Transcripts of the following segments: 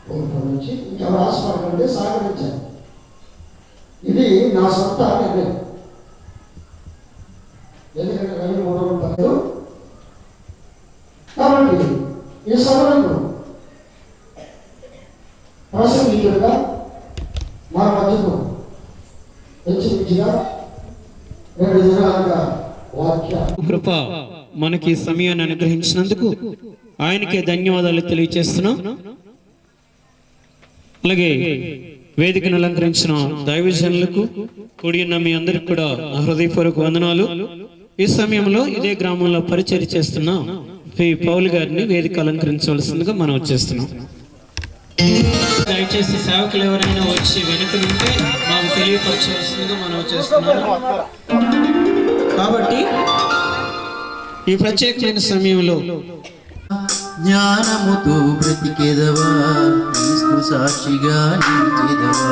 నుంచి ఇంకెవరు ఆశపడకండి, సహకరించాను. ఇది నా సొంత నిర్ణయం. ఎందుకంటే రవి మూడవ పనులు కాబట్టి ఈ సమయంలో ప్రసంగికుడుగా మన మధ్యకు హెచ్చరించిగా 2 దినాలుగా వాక్య కృప మనకి సమయాన్ని అనుగ్రహించినందుకు ఆయనకే ధన్యవాదాలు తెలియజేస్తున్నాం. అలాగే వేదికను అలంకరించిన దైవజనులకు కూడి ఉన్న మీ అందరికి కూడా హృదయపూర్వక వందనాలు. ఈ సమయంలో ఇదే గ్రామంలో పరిచర్య చేస్తున్న శ్రీ పౌలు గారిని వేదిక అలంకరించవలసిందిగా మనం వచ్చేస్తున్నాం. దయచేసి సేవకులు ఎవరైనా వచ్చి వెనుక ఉంటే మాకు తెలియపరచవలసిందిగా మనం వచ్చేస్తున్నాం. కాబట్టి ఈ ప్రత్యేకమైన సమయంలో జ్ఞానముతో బ్రతికెదవా, క్రీస్తు సాక్షిగా నిలిచెదవా.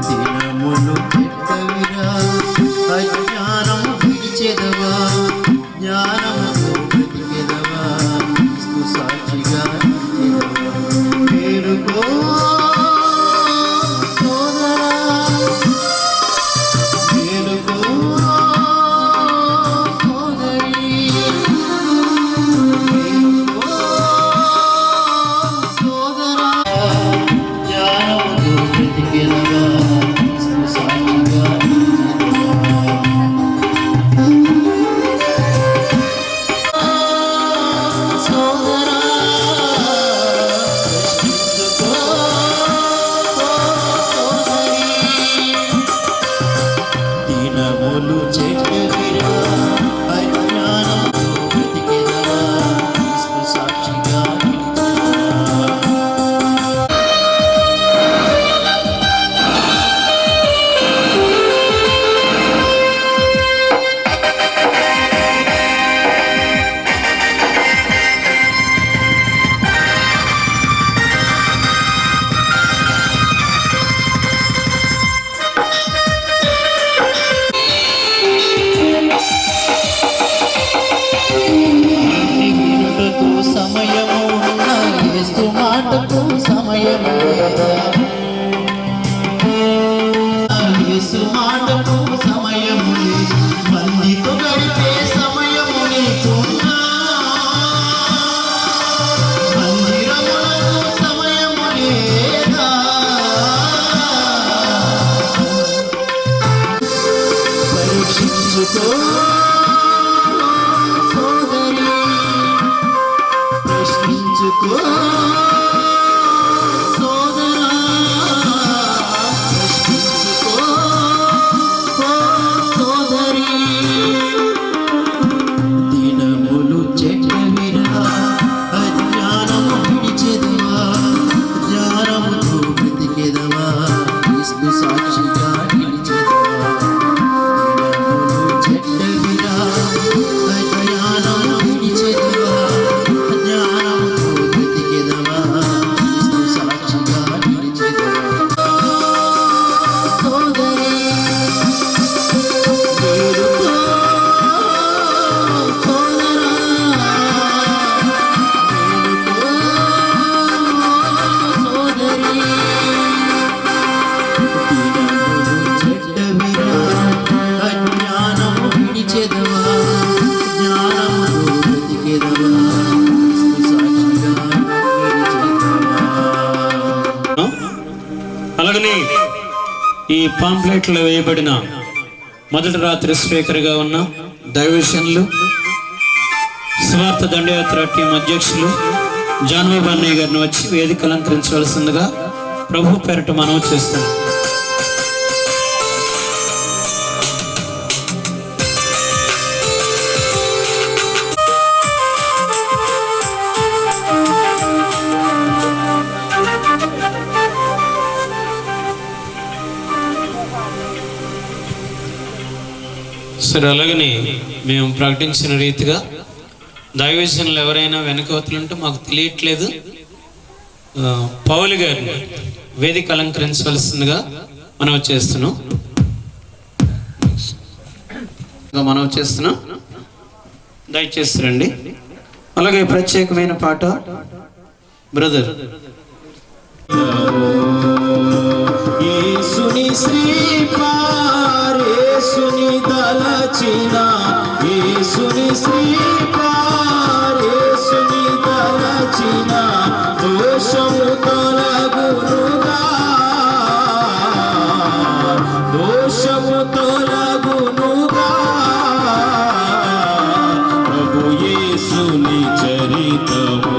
దినములు చెడ్డవిరా, అజ్ఞానము విడిచెదవా. జ్ఞానముతో బ్రతికెదవా, క్రీస్తు సాక్షిగా నిలిచెదవా. పేరుకో సోదరా, పేరుకో సోదరి, అలాగనే ఈ పాంప్లెట్లో వేయబడిన మొదటి రాత్రి స్పీకర్గా ఉన్న దైవజనులు, స్వార్థ దండయాత్ర టీం అధ్యక్షులు జాన్బాబు అన్నయ్య గారిని వచ్చి వేదిక అలంకరించవలసిందిగా ప్రభు పేరట మనవి చేస్తున్నాం. సరే, అలాగని మేము ప్రకటించిన రీతిగా దైవజనులు ఎవరైనా వెనకవతలుంటే మాకు తెలియట్లేదు, పౌలు గారిని వేదిక అలంకరించవలసిందిగా మనం చేస్తున్నాం. దయచేసి రండి. అలాగే ప్రత్యేకమైన పాట బ్రదర్ యేసుని శ్రీపార్ యేసుని దలచిన యేసుని శ్రీపార్ యేసుని దలచిన దోషము తొలగునుగా దోషము తొలగునుగా ప్రభు యేసుని చరితము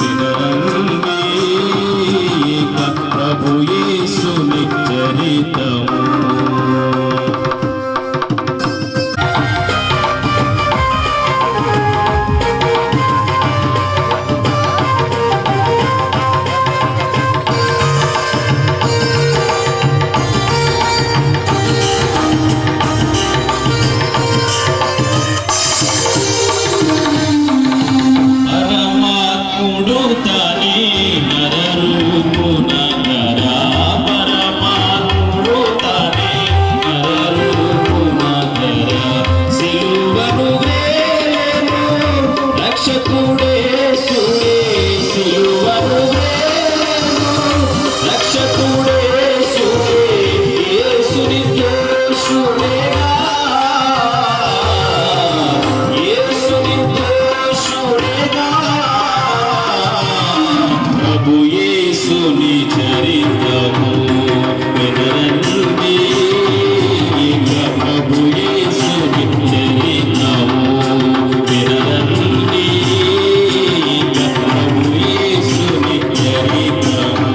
వినండి ప్రభు యేసుని చరితము పరమాత్ముడు తానే నరరూపున ధరా పరమాత్ముడు తానే నరరూపున ధరా సిలువను వేలెను రక్షకుడేసుడే సిలువను వేలెను రక్షకుడేసుడే యేసుని దోషుడేగా యేసుని దోషుడేగా ప్రభు యేసుని చరితము వినండి ప్రభు యేసుని చరితము వినండి ప్రభు యేసుని చరితము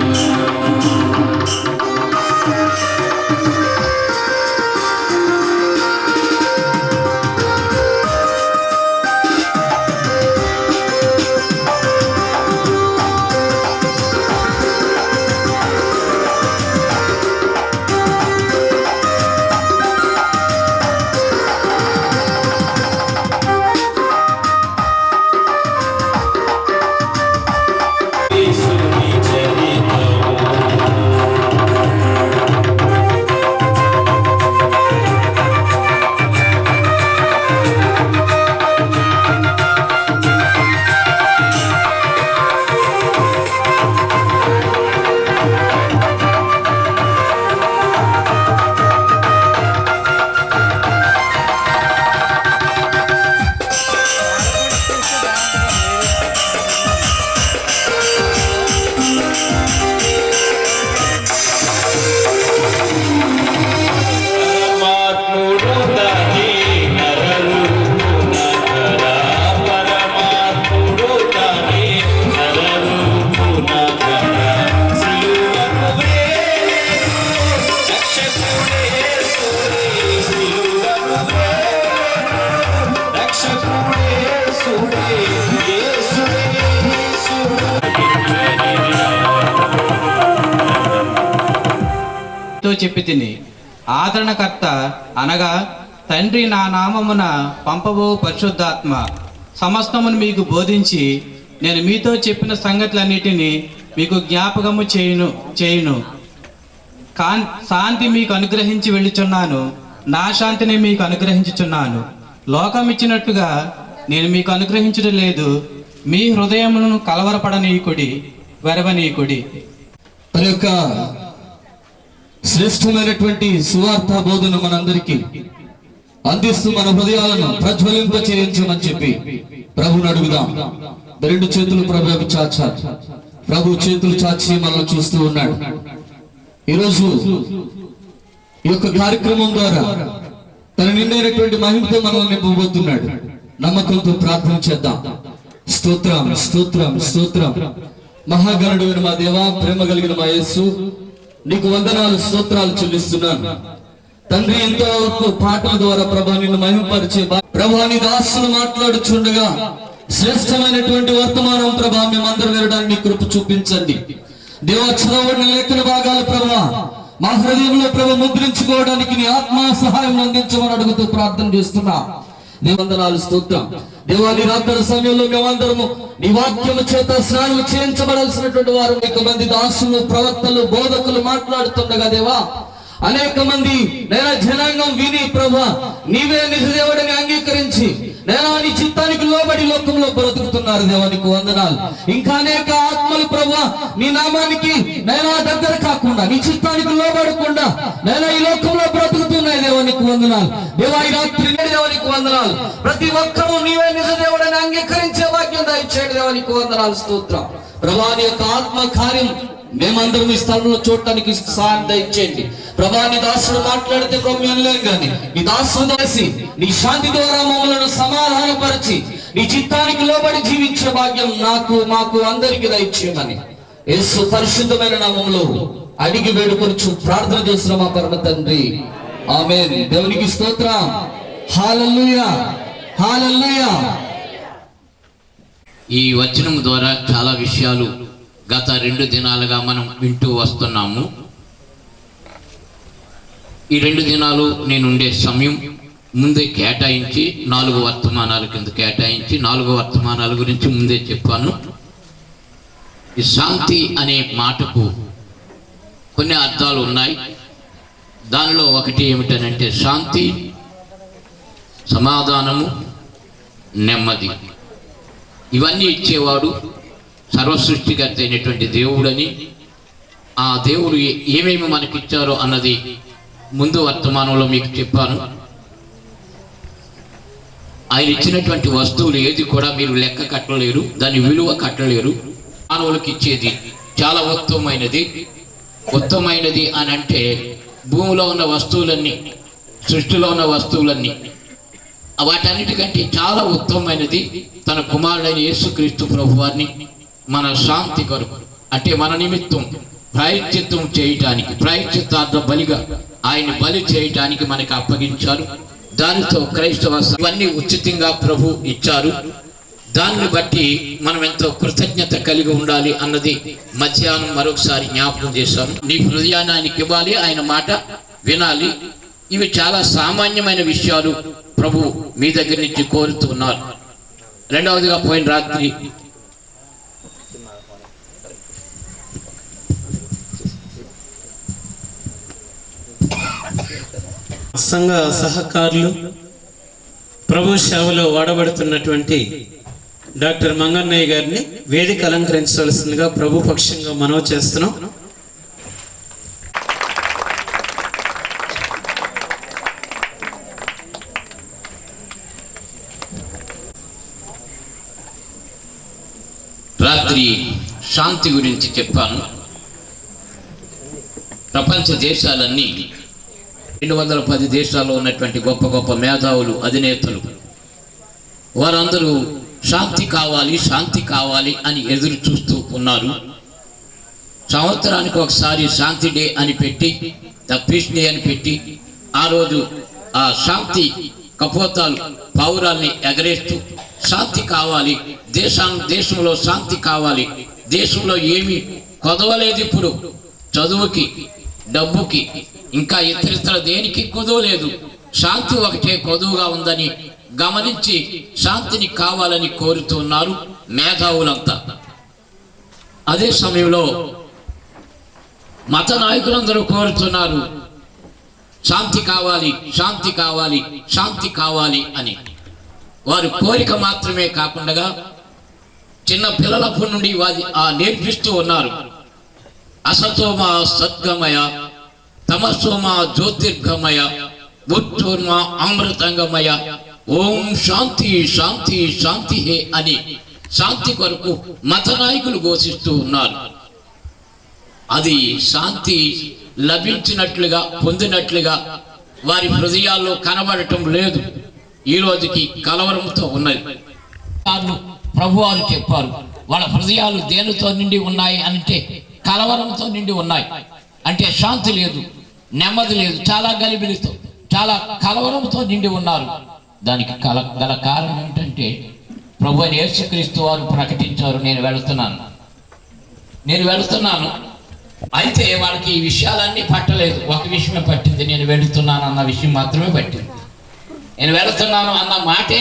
యేసుని చరితము పరమాత్ముడు తానే నరరూపున ధరా పరమాత్ముడు తానే నరరూపున ధరా సిలువను వేలెను రక్షకుడేసుడే సిలువను వేలెను రక్షకుడేసుడే యేసుడే తో చెప్పి తిని ఆదరణకర్త అనగా తండ్రి నా నామమున పంపబో పరిశుద్ధాత్మ సమస్తమును మీకు బోధించి నేను మీతో చెప్పిన సంగతులన్నిటినీ మీకు జ్ఞాపకము చేయును శాంతి మీకు అనుగ్రహించి వెళ్ళుచున్నాను నా శాంతిని మీకు అనుగ్రహించుచున్నాను లోకం ఇచ్చినట్టుగా నేను మీకు అనుగ్రహించడం లేదు మీ హృదయములను కలవరపడనీయుకుడి వెరవనీయుకుడి తన యొక్క శ్రేష్టమైనటువంటి సువార్త బోధన మనందరికీ అందిస్తూ మన హృదయాలను ప్రజ్వలింప చేయించమని చెప్పి ప్రభుని అడుగుదాం. రెండు చేతులు ప్రభు చాచాలి. ప్రభు చేతులు చాచి మనల్ని చూస్తూ ఉన్నాడు. ఈరోజు ఈ యొక్క కార్యక్రమం ద్వారా తన నిండైనటువంటి మహిమతో మనల్ని నింపబోతున్నాడు. నమ్మకంతో ప్రార్థన చేద్దాం. స్తోత్రం స్తోత్రం స్తోత్రం. మహాగణుడు మా దేవా, ప్రేమ కలిగిన మా యేసు, నీకు వందనాలు స్తోత్రాలు చెల్లిస్తున్నాను తండ్రి. ఎంతవరకు పాటల ద్వారా ప్రభా నిన్ను మహిమపరిచే ప్రభా నీ దాసులు మాట్లాడుచుండగా శ్రేష్టమైనటువంటి వర్తమానం ప్రభా మేమందరం వినడానికి కృప చూపించండి దేవా. చదవబడిన లేఖన భాగాలు ప్రభా మా హృదయంలో ప్రభా ముద్రించుకోవడానికి నీ ఆత్మ సహాయం అందించమని అడుగుతూ ప్రార్థన చేస్తున్నా. దేవందనాలు స్తోత్రం. దేవాది రాత్రి సమయంలో మేమందరము నీ వాక్యము చేత స్నానం చేయించబడాల్సినటువంటి వారు అనేక మంది దాసులు, ప్రవక్తలు, బోధకులు మాట్లాడుతుండగా దేవా అనేక మంది నేను జనాంగం విని ప్రభా నీవే నిజదేవుడిని అంగీకరించి నేను నీ చిత్తానికి లోబడి లోకంలో బ్రతుకుతున్నారు. దేవానికి వందనాలు. ఇంకా అనేక ఆత్మలు ప్రభా నీ నామానికి నైనా దగ్గర కాకుండా, నీ చిత్తానికి లోబడకుండా నైనా ఈ లోకంలో బ్రతుకుతున్నాయి. దేవునికి వందనాలు దేవా. ఈ రాత్రి దేవునికి వందనాలు. ప్రతి ఒక్కరూ నీవే నిజ దేవుడని అంగీకరించే వాక్యం దయచేయండి. దేవునికి వందనాలు, స్తోత్రం. ప్రభా నీ యొక్క ఆత్మ కార్యం మేమందరం ఈ స్థలంలో చూడటానికి సహాయం దయచేయండి. ప్రభా నీ దాసుడు మాట్లాడితే ప్రభు వినలేం కానీ నీ దాసుడు దాసి నీ శాంతి ద్వారా మమ్మల్ని సమాధానపరిచి నీ చిత్తానికి లోబడి జీవించే భాగ్యం మాకు అందరికి దయచేయమని యేసు పరిశుద్ధమైన నామములో అడిగి వేడుకొనుచు ప్రార్థన చేస్తున్న మా పరమ తండ్రి, ఆమేన్. దేవునికి స్తోత్రం. హల్లెలూయా, హల్లెలూయా. ఈ వచనం ద్వారా చాలా విషయాలు గత 2 దినాలుగా మనం వింటూ వస్తున్నాము. ఈ 2 దినాలు నేనుండే సమయం ముందే కేటాయించి 4 వర్తమానాల కింద కేటాయించి 4 వర్తమానాల గురించి ముందే చెప్పాను. ఈ శాంతి అనే మాటకు కొన్ని అర్థాలు ఉన్నాయి. దానిలో ఒకటి ఏమిటనంటే శాంతి, సమాధానము, నెమ్మది. ఇవన్నీ ఇచ్చేవాడు సర్వసృష్టికర్త అయినటువంటి దేవుడని, ఆ దేవుడు ఏమేమి మనకిచ్చారో అన్నది ముందు వర్తమానంలో మీకు చెప్పాను. ఆయన ఇచ్చినటువంటి వస్తువులు ఏది కూడా మీరు లెక్క కట్టలేరు, దాని విలువ కట్టలేరు. మానవులకు ఇచ్చేది చాలా ఉత్తమమైనది అని అంటే భూమిలో ఉన్న వస్తువులన్నీ, సృష్టిలో ఉన్న వస్తువులన్నీ, వాటన్నిటికంటే చాలా ఉత్తమమైనది తన కుమారుడైన యేసుక్రీస్తు ప్రభువారిని మన శాంతి కొరకు, అంటే మన నిమిత్తం ప్రాయశ్చిత్తం చేయటానికి, ప్రాయశ్చిత్తార్థ బలిగా ఆయన బలి చేయటానికి మనకు అప్పగించారు. దానితో క్రైస్తవ ఇవన్నీ ఉచితంగా ప్రభు ఇచ్చారు. దాన్ని బట్టి మనం ఎంతో కృతజ్ఞత కలిగి ఉండాలి అన్నది మధ్యాహ్నం మరొకసారి జ్ఞాపకం చేశాను. నీ హృదయాన్ని ఆయనకి ఇవ్వాలి, ఆయన మాట వినాలి. ఇవి చాలా సామాన్యమైన విషయాలు ప్రభు మీ దగ్గర నుంచి కోరుతూ ఉన్నారు. రెండవదిగా పోయిన రాత్రి సంఘ సహకారులు, ప్రభు సేవలో వాడబడుతున్నటువంటి డాక్టర్ మంగన్నయ్య గారిని వేదిక అలంకరించవలసిందిగా ప్రభు పక్షంగా మనవి చేస్తున్నాం. రాత్రి శాంతి గురించి చెప్పాను. ప్రపంచ దేశాలన్నీ 210 దేశాల్లో ఉన్నటువంటి గొప్ప గొప్ప మేధావులు, అధినేతలు, వారందరూ శాంతి కావాలి అని ఎదురు చూస్తూ ఉన్నారు. సంవత్సరానికి ఒకసారి శాంతి డే అని పెట్టి, ద పీస్ డే అని పెట్టి, ఆ రోజు ఆ శాంతి కపోతాలు పౌరాల్ని ఎగరేస్తూ శాంతి కావాలి, దేశంలో శాంతి కావాలి, దేశంలో ఏమీ కొదవలేదు, ఇప్పుడు చదువుకి, డబ్బుకి, ఇంకా ఇతరితర దేనికి కొదవలేదు, శాంతి ఒకటే కొదువుగా ఉందని గమనించి శాంతిని కావాలని కోరుతున్నారు మేధావులంతా. అదే సమయంలో మత నాయకులందరూ కోరుతున్నారు శాంతి కావాలి అని. వారి కోరిక మాత్రమే కాకుండా చిన్న పిల్లలప్పటి నుండి నేర్పిస్తూ ఉన్నారు. అసతోమా సద్గమయ, తమసోమా జ్యోతిర్గమయ, ఉత్తోర్మా అమృతంగమయ, ఓం శాంతి శాంతి శాంతి హే అని శాంతి కొరకు మత నాయకులు ఘోషిస్తూ ఉన్నారు. అది శాంతి లభించినట్లుగా, పొందినట్లుగా వారి హృదయాల్లో కనబడటం లేదు. ఈ రోజుకి కలవరంతో ఉన్నది. ప్రభువారు చెప్పారు, వాళ్ళ హృదయాలు దేనితో నిండి ఉన్నాయి అంటే కలవరంతో నిండి ఉన్నాయి. అంటే శాంతి లేదు, నెమ్మది లేదు, చాలా గలిబిలితో, చాలా కలవరంతో నిండి ఉన్నారు. దానికి గల కారణం ఏంటంటే ప్రభు అయిన యేసుక్రీస్తు వారు ప్రకటించారు, నేను వెళుతున్నాను. అయితే వాళ్ళకి ఈ విషయాలన్నీ పట్టలేదు. ఒక విషయమే పట్టింది, నేను వెళుతున్నాను అన్న విషయం మాత్రమే పట్టింది. నేను వెళుతున్నాను అన్న మాటే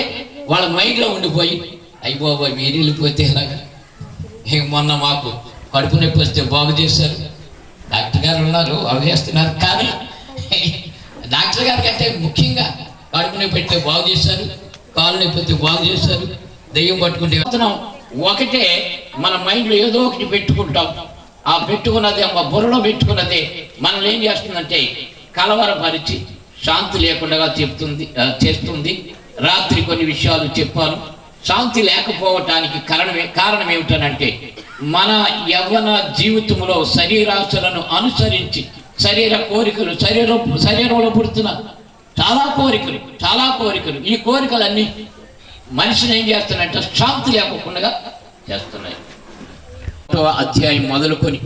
వాళ్ళ మైండ్లో ఉండిపోయి, అయిపోయి మీరు వెళ్ళిపోతే ఎలాగా, మొన్న మాకు కడుపు నొప్పి వస్తే బాగు చేశారు, డాక్టర్ గారు ఉన్నారు, అవి చేస్తున్నారు. కానీ డాక్టర్ గారి కంటే ముఖ్యంగా కడుపు నొప్పి పెడితే బాగు చేశారు, కాలు నొప్పి పెడితే బాగు చేశారు, దెయ్యం పట్టుకుంటే ఒకటే మన మైండ్లో ఏదో ఒకటి పెట్టుకుంటాం. ఆ పెట్టుకున్నదే మా బుర్రలో పెట్టుకున్నదే మనల్ని ఏం చేస్తుందంటే కలవరపరిచి శాంతి లేకుండా చేస్తుంది. రాత్రి కొన్ని విషయాలు చెప్పాను. శాంతి లేకపోవటానికి కారణం ఏమిటనంటే మన యవ్వన జీవితంలో శరీరాశలను అనుసరించి శరీర కోరికలు, శరీరంలో పుడుతున్న చాలా కోరికలు ఈ కోరికలన్నీ మనిషిని ఏం చేస్తున్నాయంటే శాంతి లేకుండా చేస్తున్నాయి. అధ్యాయం మొదలుకొని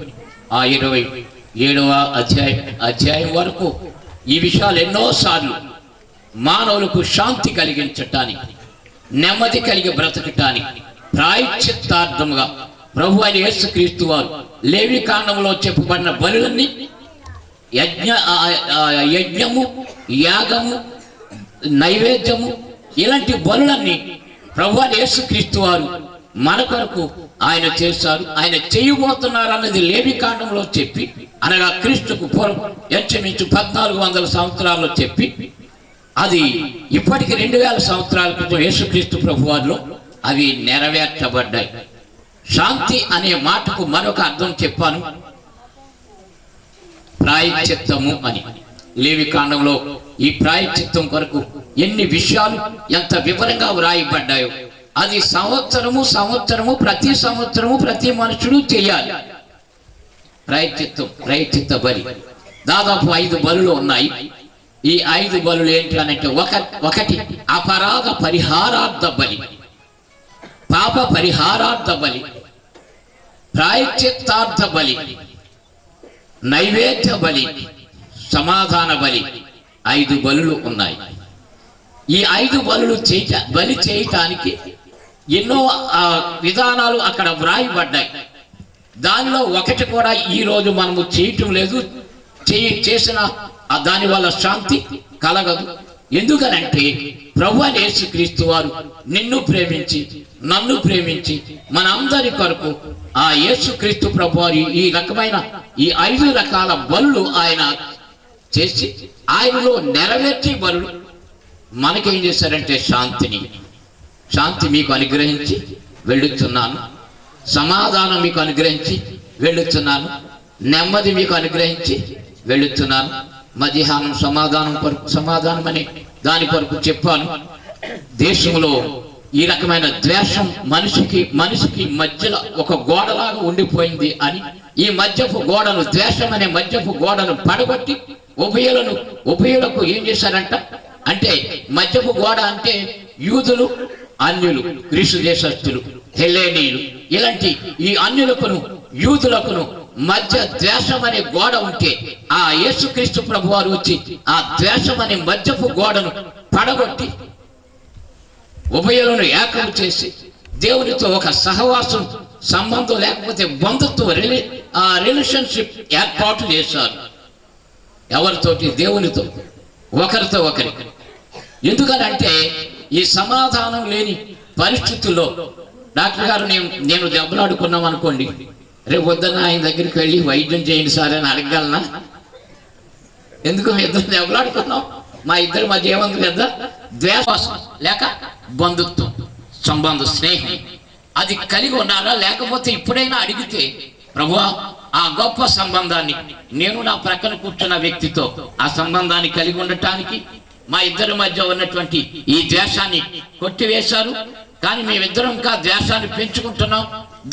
ఆ 27వ అధ్యాయం వరకు ఈ విషయాలు ఎన్నోసార్లు మానవులకు శాంతి కలిగించటానికి, నెమ్మది కలిగి బ్రతకటానికి ప్రాయశ్చిత్తార్థముగా ప్రభు అయిన యేసుక్రీస్తు వారు లేవి కాండంలో చెప్పబడిన బలులన్నీ యజ్ఞము, యాగము, నైవేద్యము ఇలాంటి బలులన్నీ ప్రభు అయిన యేసుక్రీస్తు వారు మన కొరకు ఆయన చేశారు. ఆయన చేయబోతున్నారు అన్నది లేవి కాండంలో చెప్పి, అనగా క్రీస్తుకు పూర్వం ఇంచుమించు 1400 సంవత్సరాల్లో చెప్పి, అది ఇప్పటికి 2000 సంవత్సరాల క్రితం యేసుక్రీస్తు ప్రభు వారిలో అవి నెరవేర్చబడ్డాయి. శాంతి అనే మాటకు మరొక అర్థం చెప్పాను, ప్రాయశ్చిత్తము అని. లేవి కాండంలో ఈ ప్రాయశ్చిత్తం కొరకు ఎన్ని విషయాలు ఎంత వివరంగా వ్రాయబడ్డాయో అది సంవత్సరము ప్రతి సంవత్సరము ప్రతి మనుషుడు చేయాలి. ప్రాయశ్చిత్త బలి దాదాపు 5 బలులు ఉన్నాయి. ఈ 5 బలులు ఏంటి అంటే ఒకటి అపరాధ పరిహారార్థ బలి, పాప పరిహారార్థ బలి, ప్రాయశ్చిత్తార్థ బలి, నైవేద్య బలి, సమాధాన బలి. 5 బలులు ఉన్నాయి. ఈ 5 బలులు బలి చేయటానికి ఎన్నో విధానాలు అక్కడ వ్రాయబడ్డాయి. దానిలో ఒకటి కూడా ఈ రోజు మనము చేయటం లేదు. చేసిన దాని వల్ల శాంతి కలగదు. ఎందుకనంటే ప్రభు అయిన యేసుక్రీస్తు వారు నిన్ను ప్రేమించి నన్ను ప్రేమించి మనందరి కొరకు ఆ యేసుక్రీస్తు ప్రభు వారు ఈ రకమైన ఈ 5 రకాల బలులు ఆయన చేసి ఆయనలో నెరవేర్చి బలులు మనకేం చేశారంటే శాంతి మీకు అనుగ్రహించి వెళ్ళుతున్నాను, సమాధానం మీకు అనుగ్రహించి వెళ్ళుతున్నాను, నెమ్మది మీకు అనుగ్రహించి వెళ్ళుతున్నాను. మధ్యాహ్నం సమాధానం అనే దాని కొరకు చెప్పాను. దేశంలో ఈ రకమైన ద్వేషం మనిషికి మధ్యలో ఒక గోడలాగా ఉండిపోయింది అని, ఈ మధ్యపు గోడను, ద్వేషం అనే మధ్యపు గోడను పడగొట్టి ఉభయులకు ఏం చేశారంట అంటే మధ్యపు గోడ అంటే యూదులు, అన్యులు, గ్రీసు దేశస్థులు, హెలేనీయులు ఇలాంటి ఈ అన్యులకును యూదులకును మధ్య ద్వేషం అనే గోడ ఉంటే ఆ యేసుక్రీస్తు ప్రభు వారు వచ్చి ఆ ద్వేషం అనే మధ్యపు గోడను పడగొట్టి ఉభయులను ఏకం చేసి దేవునితో ఒక సహవాసం, సంబంధం లేకపోతే బంధుత్వ రిలేషన్షిప్ ఏర్పాటు చేశారు. ఎవరితోటి? దేవునితో, ఒకరితో ఒకరి. ఎందుకనంటే ఈ సమాధానం లేని పరిస్థితుల్లో డాక్టర్ గారు నేను దెబ్బలాడుకున్నాం అనుకోండి, రేపు పొద్దున్న ఆయన దగ్గరికి వెళ్ళి వైద్యం చేయండి సార్ అని అడగగలనా? ఎందుకు ఇద్దరు దెబ్బలాడుకున్నాం? మా ఇద్దరి మధ్య ఏముంది కదా? ద్వేషం లేక బంధుత్వం, సంబంధం, స్నేహం అది కలిగి ఉన్నారా? లేకపోతే ఇప్పుడైనా అడిగితే ప్రభువా ఆ గొప్ప సంబంధాన్ని నేను నా ప్రక్కన కూర్చున్న వ్యక్తితో ఆ సంబంధాన్ని కలిగి ఉండటానికి మా ఇద్దరి మధ్య ఉన్నటువంటి ఈ ద్వేషాన్ని కొట్టివేశారు. కానీ మేమిద్దరం ఇంకా ద్వేషాన్ని పెంచుకుంటున్నాం.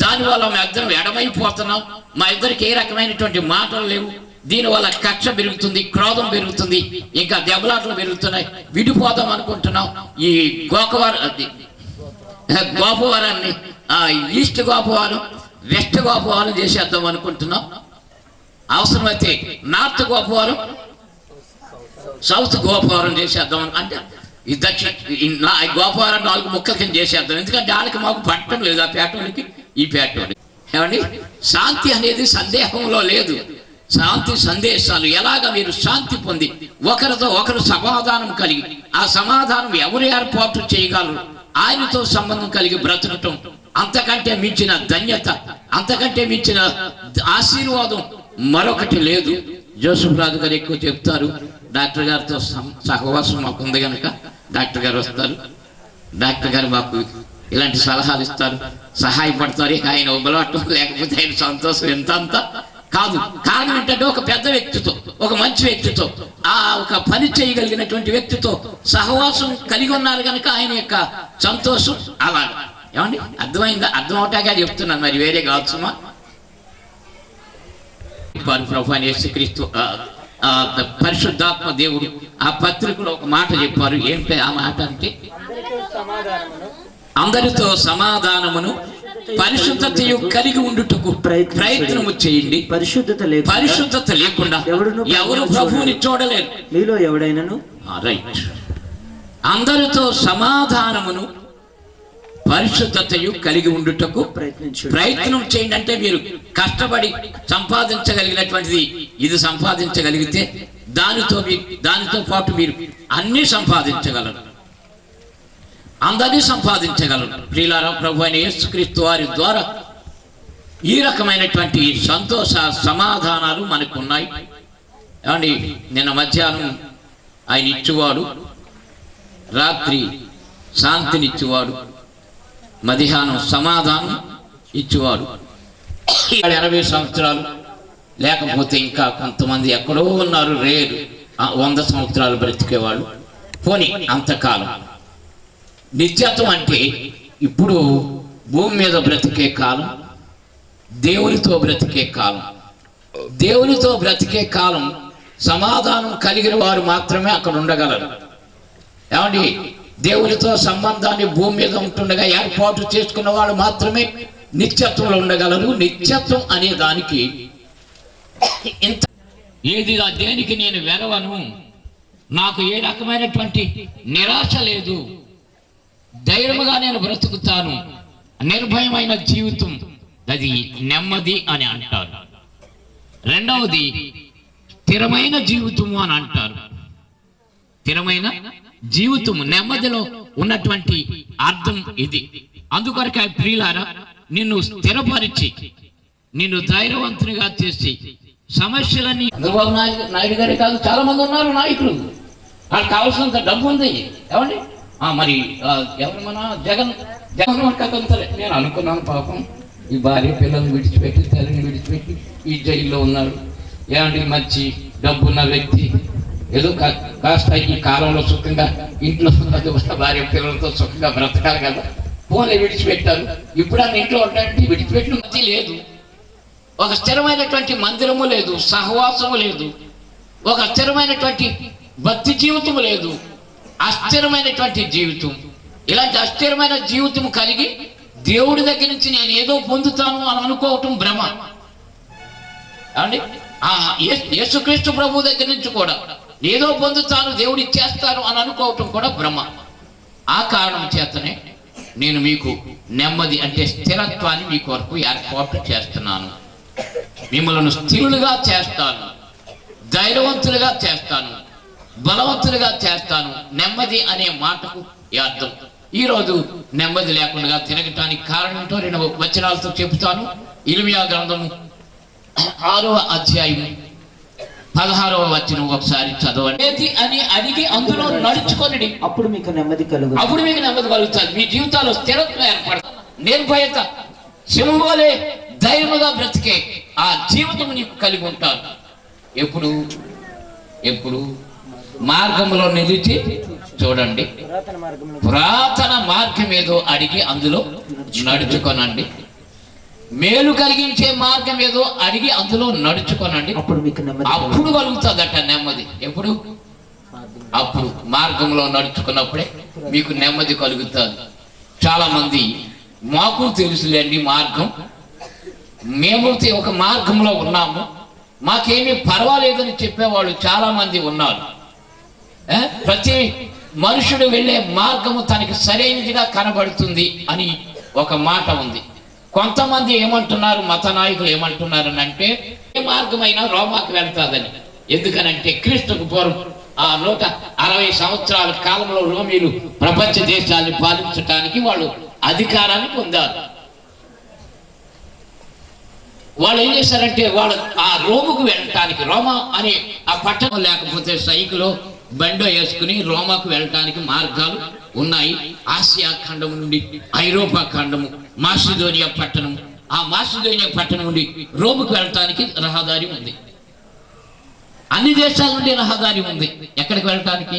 దానివల్ల మేమిద్దరం ఎడమైపోతున్నాం. మా ఇద్దరికి ఏ రకమైనటువంటి మాటలు లేవు. దీనివల్ల కక్ష పెరుగుతుంది, క్రోధం పెరుగుతుంది, ఇంకా దెబ్బలాటలు పెరుగుతున్నాయి. విడిపోదాం అనుకుంటున్నాం. ఈ గోపవరాన్ని ఈస్ట్ గోపవరం, వెస్ట్ గోపవరం చేసేద్దాం అనుకుంటున్నాం. అవసరమైతే నార్త్ గోపవరం, సౌత్ గోపవరం చేసేద్దాం. అంటే ఈ గోపవరం 4 ముక్కల కింద చేసేద్దాం. ఎందుకంటే వాళ్ళకి మాకు పట్టడం లేదు, ఆ పేటోళ్ళకి ఈ పేటోళ్ళకి. ఏమండి, శాంతి అనేది సందేహంలో లేదు. శాంతి సందేశాలు ఎలాగ మీరు శాంతి పొంది ఒకరితో ఒకరు సమాధానం కలిగి, ఆ సమాధానం ఎవరు ఏర్పాటు చేయగలరు? ఆయనతో సంబంధం కలిగి బ్రతకటం అంతకంటే మించిన ధన్యత, అంతకంటే మించిన ఆశీర్వాదం మరొకటి లేదు. జోసెఫ్ రాజు గారు ఎక్కువ చెప్తారు, డాక్టర్ గారితో సహవాసం మాకు ఉంది కనుక డాక్టర్ గారు వస్తారు. డాక్టర్ గారు మాకు ఇలాంటి సలహాలు ఇస్తారు, సహాయపడతారు. ఇక ఆయన ఉబలాటం లేకపోతే ఆయన సంతోషం ఎంత అంత కాదు. కారణం ఏంటంటే ఒక పెద్ద వ్యక్తితో, ఒక మంచి వ్యక్తితో, ఒక పని చేయగలిగినటువంటి వ్యక్తితో సహవాసం కలిగి ఉన్నారు కనుక ఆయన యొక్క సంతోషం అలాగా. ఏమండి, అర్థమైందా? అర్థం అవటాగా చెప్తున్నాను, మరి వేరే కావచ్చుమా. ప్రభు యేసుక్రీస్తు పరిశుద్ధాత్మ దేవుడు ఆ పత్రికలో ఒక మాట చెప్పారు. ఏంటి ఆ మాట అంటే, అందరితో సమాధానమును పరిశుద్ధతయు కలిగి ఉండుటకు ప్రయత్నము చేయండి. పరిశుద్ధత లేకుండా ఎవరు ప్రభువుని చూడలేరు. మీలో ఎవడైనను రైట్. అందరితో సమాధానమును పరిశుద్ధతయు కలిగి ఉండుటకు ప్రయత్నం చేయండి. అంటే మీరు కష్టపడి సంపాదించగలిగినటువంటిది ఇది సంపాదించగలిగితే దానితో పాటు మీరు అన్ని సంపాదించగలరు, అందరినీ సంపాదించగలరు. ప్రియులారా, ప్రభు అయిన యేసుక్రీస్తు వారి ద్వారా ఈ రకమైనటువంటి సంతోష సమాధానాలు మనకు ఉన్నాయి. ఏమండి, నిన్న మధ్యాహ్నం ఆయన ఇచ్చేవాడు, రాత్రి శాంతినిచ్చేవాడు, మధ్యాహ్నం సమాధానం ఇచ్చేవాడు. 80 సంవత్సరాలు లేకపోతే ఇంకా కొంతమంది ఎక్కడో ఉన్నారు, రేరు 100 సంవత్సరాలు బ్రతికేవాళ్ళు. పోనీ అంతకాలం. నిత్యత్వం అంటే ఇప్పుడు భూమి మీద బ్రతికే కాలం, దేవునితో బ్రతికే కాలం. దేవునితో బ్రతికే కాలం సమాధానం కలిగిన వారు మాత్రమే అక్కడ ఉండగలరు. ఏమండి, దేవునితో సంబంధాన్ని భూమి మీద ఉంటుండగా ఏర్పాటు చేసుకున్న వాళ్ళు మాత్రమే నిత్యత్వంలో ఉండగలరు. నిత్యత్వం అనే దానికి ఇంత ఏది దేనికి నేను వెరవను, నాకు ఏ రకమైనటువంటి నిరాశ లేదు, ధైర్యముగా నేను బ్రతుకుతాను, నిర్భయమైన జీవితం, అది నెమ్మది అని అంటారు. రెండవది స్థిరమైన జీవితము అని అంటారు. స్థిరమైన జీవితము, నెమ్మదిలో ఉన్నటువంటి అర్థం ఇది. అందుకొరకే ప్రియులారా, నిన్ను స్థిరపరిచి నిన్ను ధైర్యవంతునిగా చేసి సమస్యలన్నీ, చంద్రబాబు నాయుడు గారే కాదు, చాలా మంది ఉన్నారు నాయకులు, వాళ్ళకి కావాల్సినంత డబ్బు ఉంది. ఏమండి, మరి ఎవరు మన జగన్ కథంతలే. నేను అనుకున్నాను, పాపం ఈ భార్య పిల్లల్ని విడిచిపెట్టి తల్లిని విడిచిపెట్టి ఈ జైల్లో ఉన్నాడు. ఏమండి, మంచి డబ్బున్న వ్యక్తి, ఏదో కాస్త ఈ కాలంలో సుఖంగా ఇంట్లో భార్య పిల్లలతో సుఖంగా బ్రతకాలి కదా, ఫోన్లు విడిచిపెట్టారు. ఇప్పుడు అన్న ఇంట్లో ఉంటాయంటే విడిచిపెట్టిన మధ్య లేదు, ఒక స్థిరమైనటువంటి మందిరము లేదు, సహవాసము లేదు, ఒక స్థిరమైనటువంటి భక్తి జీవితము లేదు, అస్థిరమైనటువంటి జీవితం. ఇలాంటి అస్థిరమైన జీవితం కలిగి దేవుడి దగ్గర నుంచి నేను ఏదో పొందుతాను అని అనుకోవటం భ్రమ. అండి, యేసుక్రీస్తు ప్రభు దగ్గర నుంచి కూడా ఏదో పొందుతాను, దేవుడు ఇచ్చేస్తాను అని అనుకోవటం కూడా భ్రమ. ఆ కారణం చేతనే నేను మీకు నెమ్మది అంటే స్థిరత్వాన్ని మీ కొరకు ఏర్పాటు చేస్తున్నాను. మిమ్మల్ని స్థిరులుగా చేస్తాను, ధైర్యవంతులుగా చేస్తాను, బలవంతులుగా చేస్తాను. నెమ్మది అనే మాటకు అర్థం. ఈరోజు నెమ్మది లేకుండా తిరగటానికి కారణం ఏంటో 2 వచనాలతో చెబుతాను. ఇర్మియా గ్రంథము 6వ అధ్యాయము 16వ వచనం ఒకసారి చదవండి. అని అడిగి అందులో నడుచుకొని అప్పుడు మీకు నెమ్మది కలుగుతుంది. అప్పుడు మీకు నెమ్మది కలుగుతుంది. మీ జీవితాల్లో స్థిరత్వం ఏర్పడుతుంది. నిర్భయత, సింహోలే ధైర్యముగా బ్రతికే ఆ జీవితం నీకు కలిగి ఉంటారు. ఎప్పుడు మార్గంలో నిలిచి చూడండి. పురాతన మార్గం ఏదో అడిగి అందులో నడుచుకోనండి. మేలు కలిగించే మార్గం ఏదో అడిగి అందులో నడుచుకోనండి. అప్పుడు కలుగుతుందట నెమ్మది. ఎప్పుడు? అప్పుడు మార్గంలో నడుచుకున్నప్పుడే మీకు నెమ్మది కలుగుతుంది. చాలా మంది మాకు తెలుసులేండి మార్గం, మేము ఒక మార్గంలో ఉన్నాము, మాకేమీ పర్వాలేదని చెప్పేవాళ్ళు చాలా మంది ఉన్నారు. ప్రతి మనుషుడు వెళ్ళే మార్గము తనకి సరైనదిగా కనబడుతుంది అని ఒక మాట ఉంది. కొంతమంది ఏమంటున్నారు, మత నాయకులు ఏమంటున్నారు అంటే ఏ మార్గమైనా రోమాకు వెళ్తాదని. ఎందుకనంటే క్రీస్తుకు పూర్వం 160 సంవత్సరాల కాలంలో రోమీలు ప్రపంచ దేశాన్ని పాలించడానికి వాళ్ళు అధికారాన్ని పొందారు. వాళ్ళు ఏం చేశారంటే వాళ్ళు ఆ రోముకు వెళ్ళటానికి, రోమా అనే ఆ పట్టణం లేకపోతే సైకిలో బండో వేసుకుని రోమాకు వెళ్ళటానికి మార్గాలు ఉన్నాయి. ఆసియా ఖండం నుండి ఐరోపా ఖండము, మాసిదోనియా పట్టణం, ఆ మాసిదోనియా పట్టణం నుండి రోముకు వెళ్ళటానికి రహదారి ఉంది. అన్ని దేశాల నుండి రహదారి ఉంది. ఎక్కడికి వెళ్ళటానికి?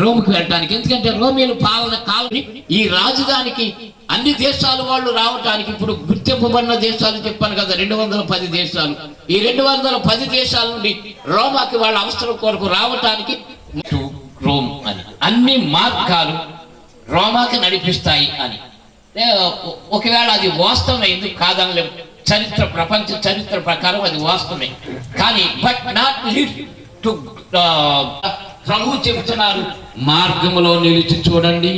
రోముకు వెళ్ళటానికి. ఎందుకంటే రోమియోలు పాలన కాలం, ఈ రాజధానికి అన్ని దేశాల వాళ్ళు రావటానికి ఇప్పుడు గుర్తింపబడిన దేశాలు చెప్పాను కదా, 210 దేశాలు. ఈ 210 దేశాల నుండి రోమాకి వాళ్ళ అవసరం కొరకు రావటానికి రోమ్ అని అన్ని మార్గాలు రోమాకి నడిపిస్తాయి అని. ఒకవేళ అది వాస్తవమైంది కాదనలేము, చరిత్ర, ప్రపంచ చరిత్ర ప్రకారం అది వాస్తవమే. కానీ బట్ నాట్ లీడ్ టు ప్రభు చెబుతున్నారు, మార్గములో నిలిచి చూడండి,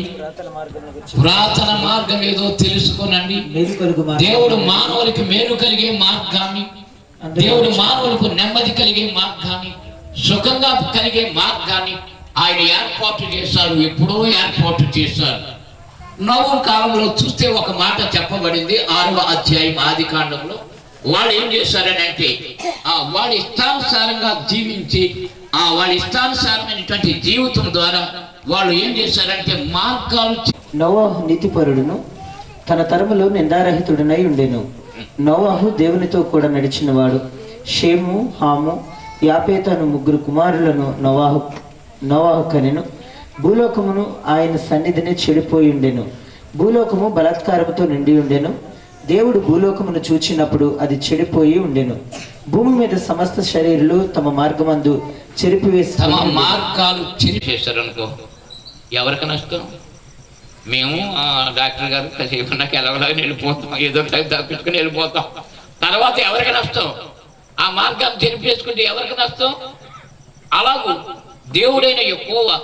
పురాతన మార్గం ఏదో తెలుసుకోనండి. దేవుడు మానవులకి మేలు కలిగే మార్గాన్ని, దేవుడు మానవులకు నెమ్మది కలిగే మార్గాన్ని, సుఖంగా కలిగే మార్గాన్ని ఆయన ఏర్పాటు చేశారు. ఎప్పుడో ఏర్పాటు చేశారు. నోవహు కాలంలో చూస్తే ఒక మాట చెప్పబడింది 6వ అధ్యాయం ఆది కాండంలో. వాళ్ళు ఏం చేశారని అంటే వాళ్ళ ఇష్టానుసారంగా జీవించి వాళ్ళ ఇష్టానుసారమైనటువంటి జీవితం ద్వారా వాళ్ళు ఏం చేశారంటే మార్గాలు. నోవహు నీతిపరుడును తన తరములో నిందారహితుడనై ఉండెను. నోవహు దేవునితో కూడా నడిచినవాడు. షేము, హాము, యాపేతు అను 3 కుమారులను నోవహు కనెను. భూలోకమును ఆయన సన్నిధిని చెడిపోయి ఉండెను. భూలోకము బలాత్కారముతో నిండి ఉండెను. దేవుడు భూలోకమును చూచినప్పుడు అది చెడిపోయి ఉండెను. భూమి మీద సమస్త శరీరులు తమ మార్గమందు చెరిపివేసి తమ మార్గాలు చెరిపేశారు అనుకో, ఎవరికి నష్టం? మేము డాక్టర్ గారు కాసేపు నాకు ఎలాగలాగా వెళ్ళిపోతాం, ఏదో తప్పించుకుని వెళ్ళిపోతాం. తర్వాత ఎవరికి నష్టం? ఆ మార్గాలు చెరిపేసుకుంటే ఎవరికి నష్టం? అలాగూ దేవుడైన యెహోవా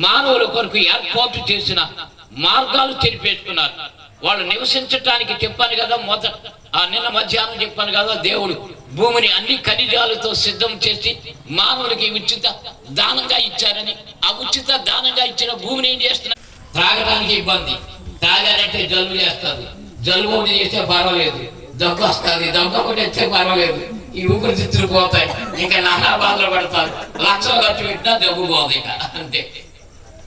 మానవుల కొరకు ఏర్పాటు చేసిన మార్గాలు చెరిపేసుకున్నారు. వాళ్ళు నివసించటానికి చెప్పాను కదా, నిన్న మధ్యాహ్నం చెప్పాను కదా, దేవుడు భూమిని అన్ని ఖనిజాలతో సిద్ధం చేసి మానవులకి ఉచిత దానంగా ఇచ్చారని. ఆ ఉచిత దానంగా ఇచ్చిన భూమిని ఏం చేస్తున్నారు? త్రాగడానికి ఇబ్బంది, తాగాలంటే జలుబు చేస్తారు, జలుబు ఒకటి చేస్తే పర్వాలేదు, దగ్గు వస్తుంది, దగ్గు ఒకటి వస్తే పర్వాలేదు, ఈ ఊపిరితిత్తులు పోతాయి, ఇంకా నానా బాధలు పడతారు, లక్షలు ఖర్చు పెట్టినా దగ్గు పోదు ఇక అంతే.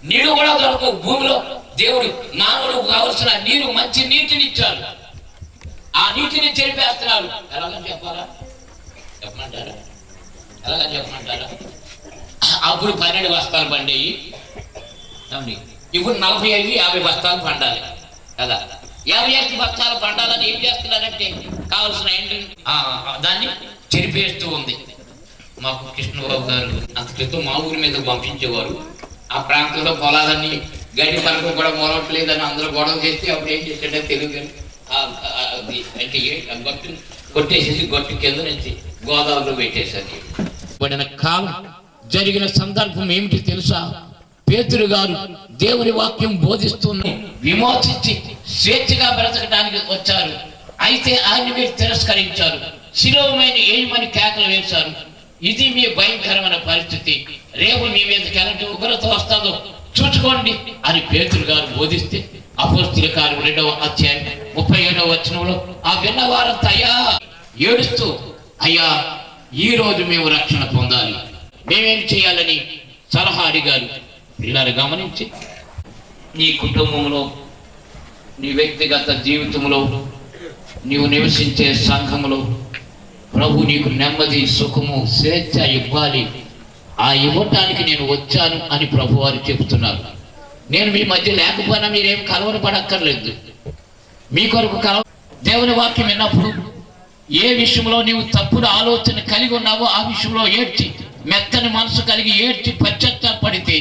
నీరు కూడా దొరకవు భూమిలో. దేవుడు మానవులకు కావలసిన నీరు, మంచి నీటిని ఇచ్చారు. ఆ నీటిని చెరిపేస్తున్నారు. ఎలాగని చెప్పాలా? చెప్పమంటారా? ఎలాగని చెప్పమంటారా? అప్పుడు 12 బస్తాలు పండేవి, ఇప్పుడు 45-50 బస్తాలు పండాలి కదా. 55 బస్తాలు పండాలని ఏం చేస్తున్నారంటే కావలసిన దాన్ని చెరిపేస్తూ ఉంది. మాకు కృష్ణబాబు గారు అంత క్రితం మా ఊరి మీద పంపించేవారు. ఆ ప్రాంతంలో పొలాలన్నీ గడ్డి పరకు కూడా మొలవట్లేదని అందరూ గొడవ చేస్తే అప్పుడు ఏం చేశాడంటే తెలుగు అంటే గట్టు కొట్టేసేసి గట్టు కింద నుంచి గోదావరిలో పెట్టేశారు. పడిన కాలం జరిగిన సందర్భం ఏమిటి తెలుసా? పేతురు గారు దేవుని వాక్యం బోధిస్తున్న విమోచించి స్వేచ్ఛగా బ్రతకడానికి వచ్చారు. అయితే ఆయన మీరు తిరస్కరించారు, శిలోమైన ఏమని కేకలు వేశారు. ఇది మీ భయంకరమైన పరిస్థితి, రేపు మీ మీదకి ఎలాంటి ఉగ్రత వస్తుందో చూసుకోండి అని పేతురు గారు బోధిస్తే అపోస్తలుల కార్యములు 2వ అధ్యాయం 37వ వచనంలో ఆ విన్నవారంతా అయ్యా ఏడుస్తూ, అయ్యా ఈ రోజు మేము రక్షణ పొందాలి, మేమేం చేయాలని సలహా అడిగారు. పిల్లలు గమనించి నీ కుటుంబంలో, నీ వ్యక్తిగత జీవితంలో, నీవు నివసించే సంఘంలో ప్రభు నీకు నెమ్మది, సుఖము, స్వేచ్ఛ ఇవ్వాలి. ఆ ఇవ్వటానికి నేను వచ్చాను అని ప్రభు వారు చెబుతున్నారు. నేను మీ మధ్య లేకపోయినా మీరేం కలవరపడక్కర్లేదు. మీ కొరకు దేవుని వాక్యం విన్నప్పుడు ఏ విషయంలో నీవు తప్పుడు ఆలోచన కలిగి ఉన్నావో ఆ విషయంలో ఏడ్చి, మెత్తని మనసు కలిగి ఏడ్చి పశ్చాత్తాపడితే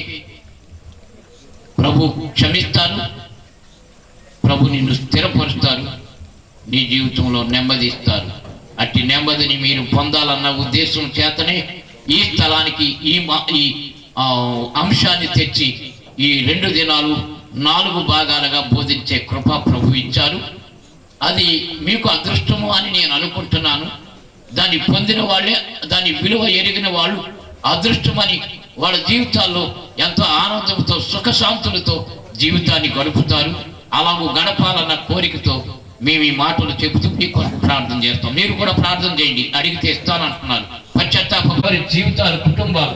ప్రభు క్షమిస్తాను, ప్రభు నిన్ను స్థిరపరుస్తారు, నీ జీవితంలో నెమ్మది ఇస్తారు. అట్టి నెమ్మదిని మీరు పొందాలన్న ఉద్దేశం చేతనే ఈ స్థలానికి ఈ అంశాన్ని తెచ్చి ఈ 2 దినాలు 4 భాగాలుగా బోధించే కృప ప్రభు ఇచ్చారు. అది మీకు అదృష్టము అని నేను అనుకుంటున్నాను. దాన్ని పొందిన వాళ్ళే, దాని విలువ ఎరిగిన వాళ్ళు అదృష్టమని వాళ్ళ జీవితాల్లో ఎంతో ఆనందంతో సుఖశాంతులతో జీవితాన్ని గడుపుతారు. అలాగూ గడపాలన్న కోరికతో మేము ఈ మాటలు చెబుతూ మీకు ప్రార్థన చేస్తాం. మీరు కూడా ప్రార్థన చేయండి, అడిగితే ఇస్తానంటున్నారు. పశ్చాత్తాపరి జీవితాలు, కుటుంబాలు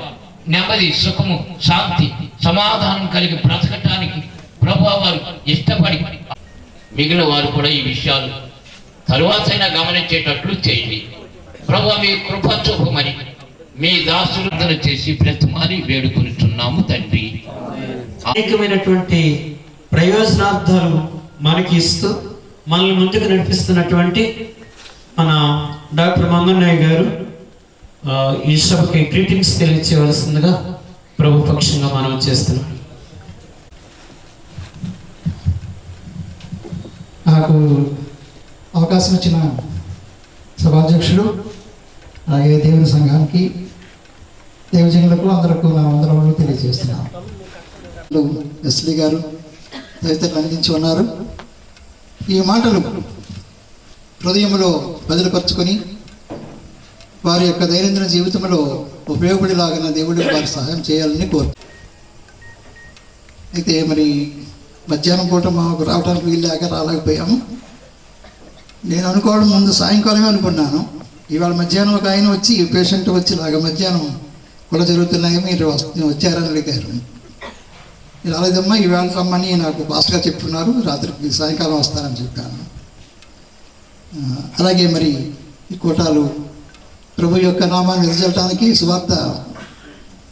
నెమ్మది, సుఖము, శాంతి, సమాధానం కలిగి బ్రతకటానికి ప్రభువా వారు ఇష్టపడి మిగిలిన వారు కూడా ఈ విషయాలు తరువాతైనా గమనించేటట్లు చేయండి. ప్రభువా మీ కృప చూపమని మీ దాసులను చేసి బ్రతిమాలి వేడుకొనిచున్నాము తండ్రి. అనేకమైనటువంటి ప్రయోజనార్థాలు మనకి ఇస్తూ మనల్ని ముందుకు నడిపిస్తున్నటువంటి మన డాక్టర్ మంగన్నయ్య గారు ఈ సభకి గ్రీటింగ్స్ తెలియచేయవలసిందిగా ప్రభు పక్షంగా మనం చేస్తున్నాం. నాకు అవకాశం ఇచ్చిన సభాధ్యక్షుడు అలాగే దేవుని సంఘానికి దేవజనులకు అందరికీ నా వందనములు తెలియజేస్తున్నాను. ఎస్లీ గారు తదితరులు అందించి ఉన్నారు. ఈ మాటలు హృదయంలో బదిలిపరుచుకొని వారి యొక్క దైనందిన జీవితంలో ఉపయోగపడేలాగిన దేవుడు వారి సహాయం చేయాలని అయితే మరి మధ్యాహ్నం పూట మాకు రావడానికి వీల్లేక రాలేకపోయాము. నేను అనుకోవడం ముందు సాయంకాలమే అనుకున్నాను. ఇవాళ మధ్యాహ్నం ఒక ఆయన వచ్చి పేషెంట్ వచ్చేలాగా మధ్యాహ్నం కూడా జరుగుతున్నాయి, మీరు వచ్చారని అడిగారు. రాలేదమ్మా ఈవేళ రమ్మని నాకు ఫాస్ట్గా చెప్తున్నారు, రాత్రికి సాయంకాలం వస్తానని చెప్పాను. అలాగే మరి ఈ కూటాలు ప్రభు యొక్క నామాన్ని వెదజల్లడానికి సువార్త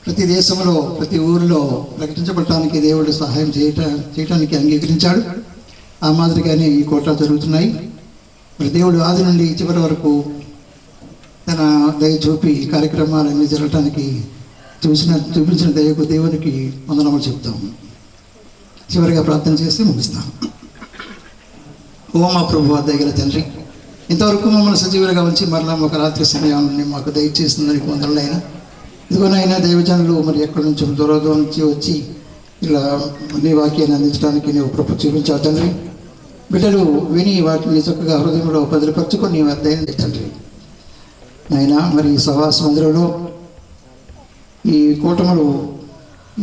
ప్రతి దేశంలో ప్రతి ఊరిలో ప్రకటించబడటానికి దేవుడు సహాయం చేయటానికి అంగీకరించాడు. ఆ మాదిరిగానే ఈ కూటాలు జరుగుతున్నాయి. మరి దేవుడు ఆది నుండి చివరి వరకు తన దయ చూపి ఈ కార్యక్రమాలన్నీ జరగటానికి చూపించిన దయకు దేవునికి వందనములు చెప్తాము. చివరిగా ప్రార్థన చేసి ముగిస్తాం. ఓ మా ప్రభు దయగల తండ్రి, ఇంతవరకు మమ్మల్ని సజీవులుగా ఉంచి మరలా ఒక రాత్రి సమయాన్ని మాకు దయచేస్తుందని వందనైనా ఇదిగోనైనా దైవజనులు మరి ఎక్కడి నుంచి దూరం నుంచి వచ్చి ఇలా నీ వాక్యాన్ని అందించడానికి నీవు కృప చూపించావు తండ్రి. బిడ్డలు విని వాటిని చక్కగా హృదయంలో భద్రపరచుకొని నీ దైన తండ్రి నాయన మరి సభాస మందిరంలో ఈ కూటములు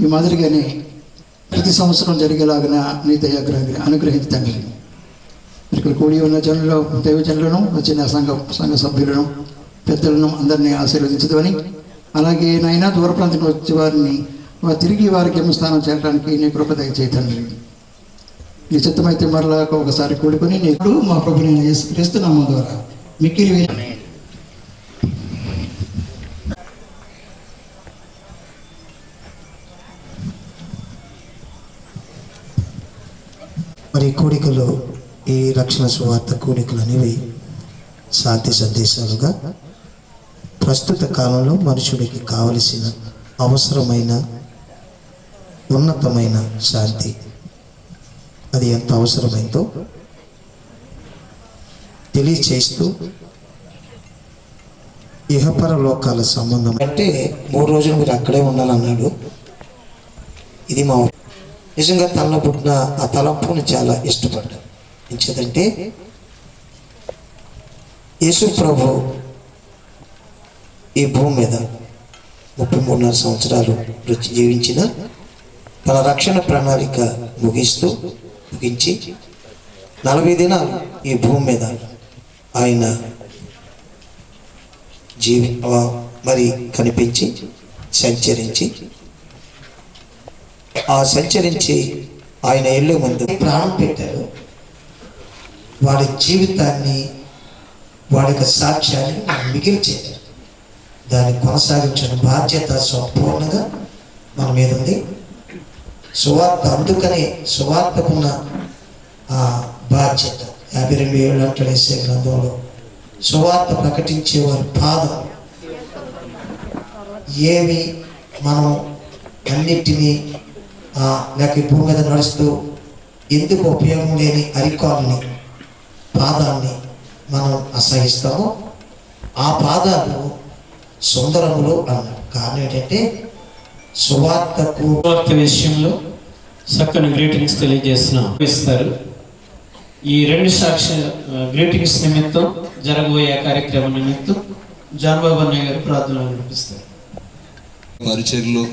ఈ మాదిరిగానే ప్రతి సంవత్సరం జరిగేలాగిన నీ దయాగ్రహ అనుగ్రహించి తండ్రి. ఇక్కడ కూడి ఉన్న జనులు దైవజనులను వచ్చిన సంఘ సభ్యులను పెద్దలను అందరినీ ఆశీర్వదించదని, అలాగే నాయన దూర ప్రాంతం వచ్చే వారిని తిరిగి వారికి గమ్యస్థానం చేరడానికి నీ కృప దయచేయి తండ్రి. నీ చిత్తమైతే మరలా ఒకసారి కూడుకొని నీకు మా ప్రభు నేను యేసుక్రీస్తునామం ద్వారా మిక్కిలి మరి కూడికలు ఈ రక్షణ సువార్త కూడికలు అనేవి శాంతి సందేశాలుగా ప్రస్తుత కాలంలో మనుషుడికి కావలసిన అవసరమైన ఉన్నతమైన శాంతి అది ఎంత అవసరమైందో తెలియచేస్తూ ఇహపర లోకాల సంబంధం అంటే 3 రోజులు మీరు అక్కడే ఉండాలన్నాడు. ఇది మా నిజంగా తనలో పుట్టిన ఆ తలంపుని చాలా ఇష్టపడ్డాను. ఎంచేదంటే యేసు ప్రభు ఈ భూమి మీద 33.5 సంవత్సరాలు జీవించిన తన రక్షణ ప్రణాళిక ముగించి 40 దినాలు ఈ భూమి మీద ఆయన మరి కనిపించి సంచరించి ఆయన ఇల్లు ముందు ప్రాణం పెట్టారు. వాడి జీవితాన్ని వాడి యొక్క సాక్ష్యాన్ని మిగిల్చేది, దాన్ని కొనసాగించిన బాధ్యత సంపూర్ణంగా మన మీద ఉంది. సువార్త అందుకనే సువార్తకున్న ఆ బాధ్యత 52 అంటాడు యేసయ్య గ్రంథంలో, సువార్త ప్రకటించే వారి పాదం ఏమి మనం అన్నిటినీ లేక భూమి మీద నడుస్తూ ఎందుకు ఉపయోగం లేని అరికాలని పాదాన్ని మనం అసహిస్తామో ఆ పాదాలు సుందరములు అన్నాడు. కారణం ఏంటంటే సువార్తకు విషయంలో చక్కని గ్రీటింగ్స్ తెలియజేస్తారు. ఈ 2 సాక్ష్య గ్రీటింగ్స్ నిమిత్తం జరగబోయే కార్యక్రమం నిమిత్తం జాన్బాబు అన్నయ్య గారు ప్రార్థనలు వినిపిస్తారు. పరిచర్లో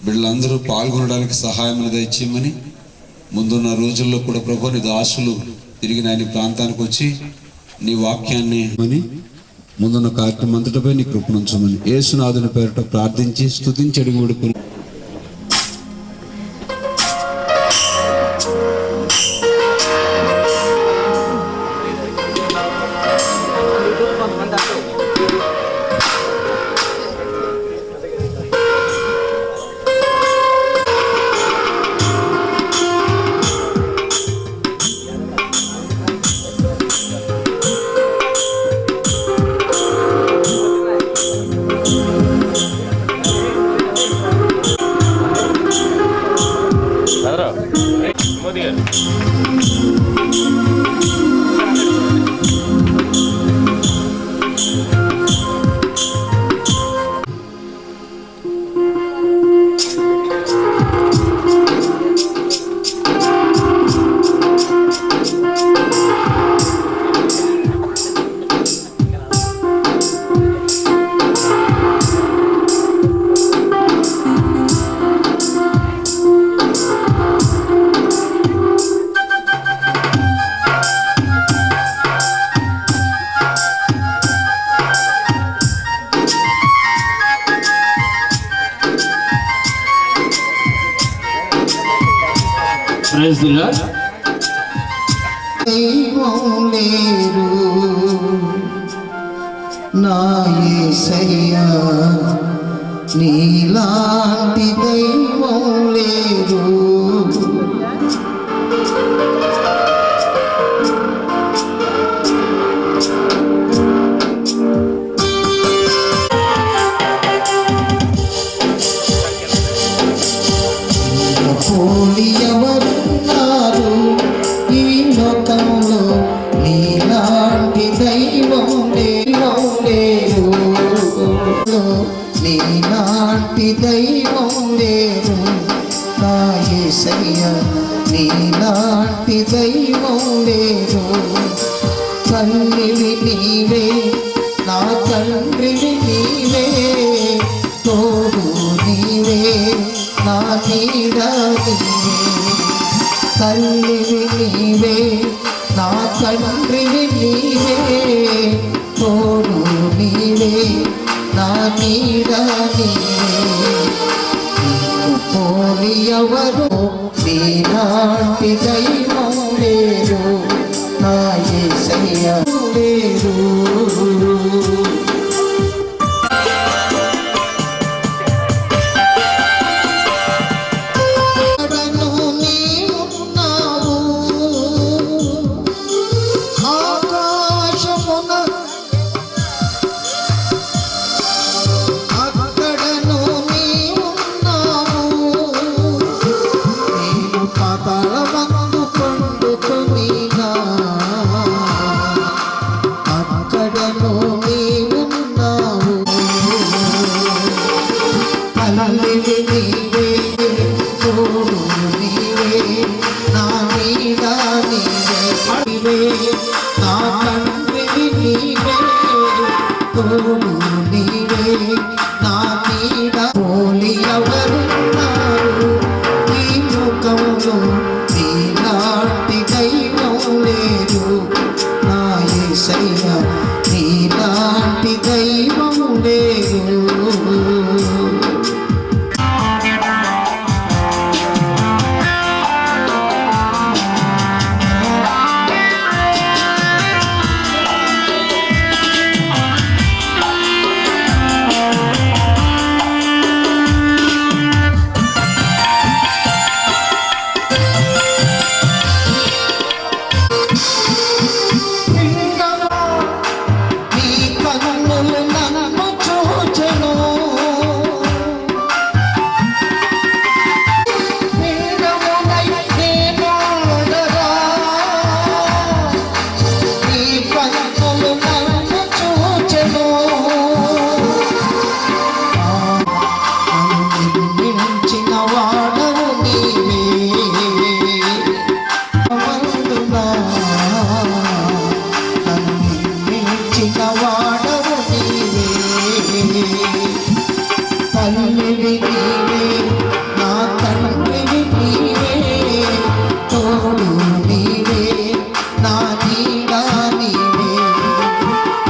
వీళ్ళందరూ పాల్గొనడానికి సహాయం దయచేయమని, ముందున్న రోజుల్లో కూడా ప్రభు నీ దాసులు తిరిగి ఆయన ప్రాంతానికి వచ్చి నీ వాక్యాన్ని ముందున్న కార్యక్రమం అంతటిపై నీ కృపణించమని యేసునాథుని పేరిట ప్రార్థించి స్తుతించి అడిగి వేడుకొని ప్రైజ్ ది లార్డ్. దైవం లేరు నా యేసయ్యా, నీలాంటి దైవం లేరు. పోలి ఎవరున్నారు ఈ లోకంలో, నీలాంటి దైవం లేరు, నీలాంటి దైవం లేరు నా యేసయ్యా, నీలాంటి దైవం లేరు. తల్లివి నీవే, నా తండ్రివి నీవే, తోడు నీవే, నా నీడ నీవే. తల్లివి నీవే, నా తండ్రివి నీవే, తోడు నీవే, నా నీడ నీవే. నిన్ను పోలి ఎవరు, నీలాంటి దైవం లేరు నా యేసయ్యా లేరు. పోలి ఎవరున్నారు ఈ లోకంలో, నీలాంటి దైవం లేరు నా యేసయ్యా, నీలాంటి దైవం లేరు. తల్లివి నీవే, నా తండ్రివి నీవే, తోడు నీవే, నా నీడ నీవే.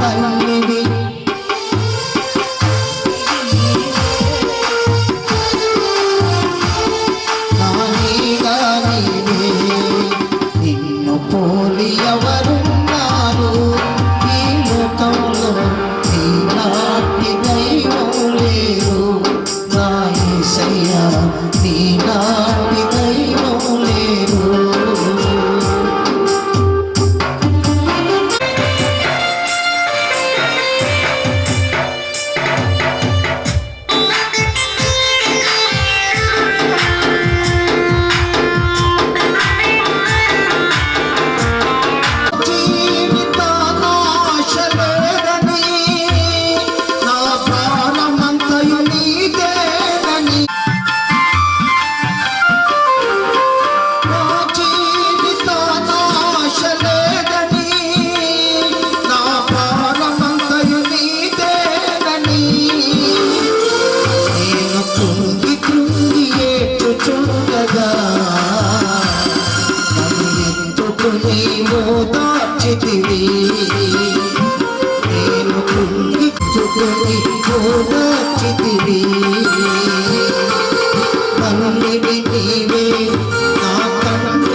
తల్లివి నా నీడ నీవే. నిన్ను పోలి ఎవరున్నారు ఈ లోకంలో, నీలాంటి దైవం లేరు నా యేసయ్యా, నీలాంటి దైవం లేరు. దాచితివి నేను కుంగిచ్చుకొని దాచితివి. తల్లివి నీవే, నా తండ్రి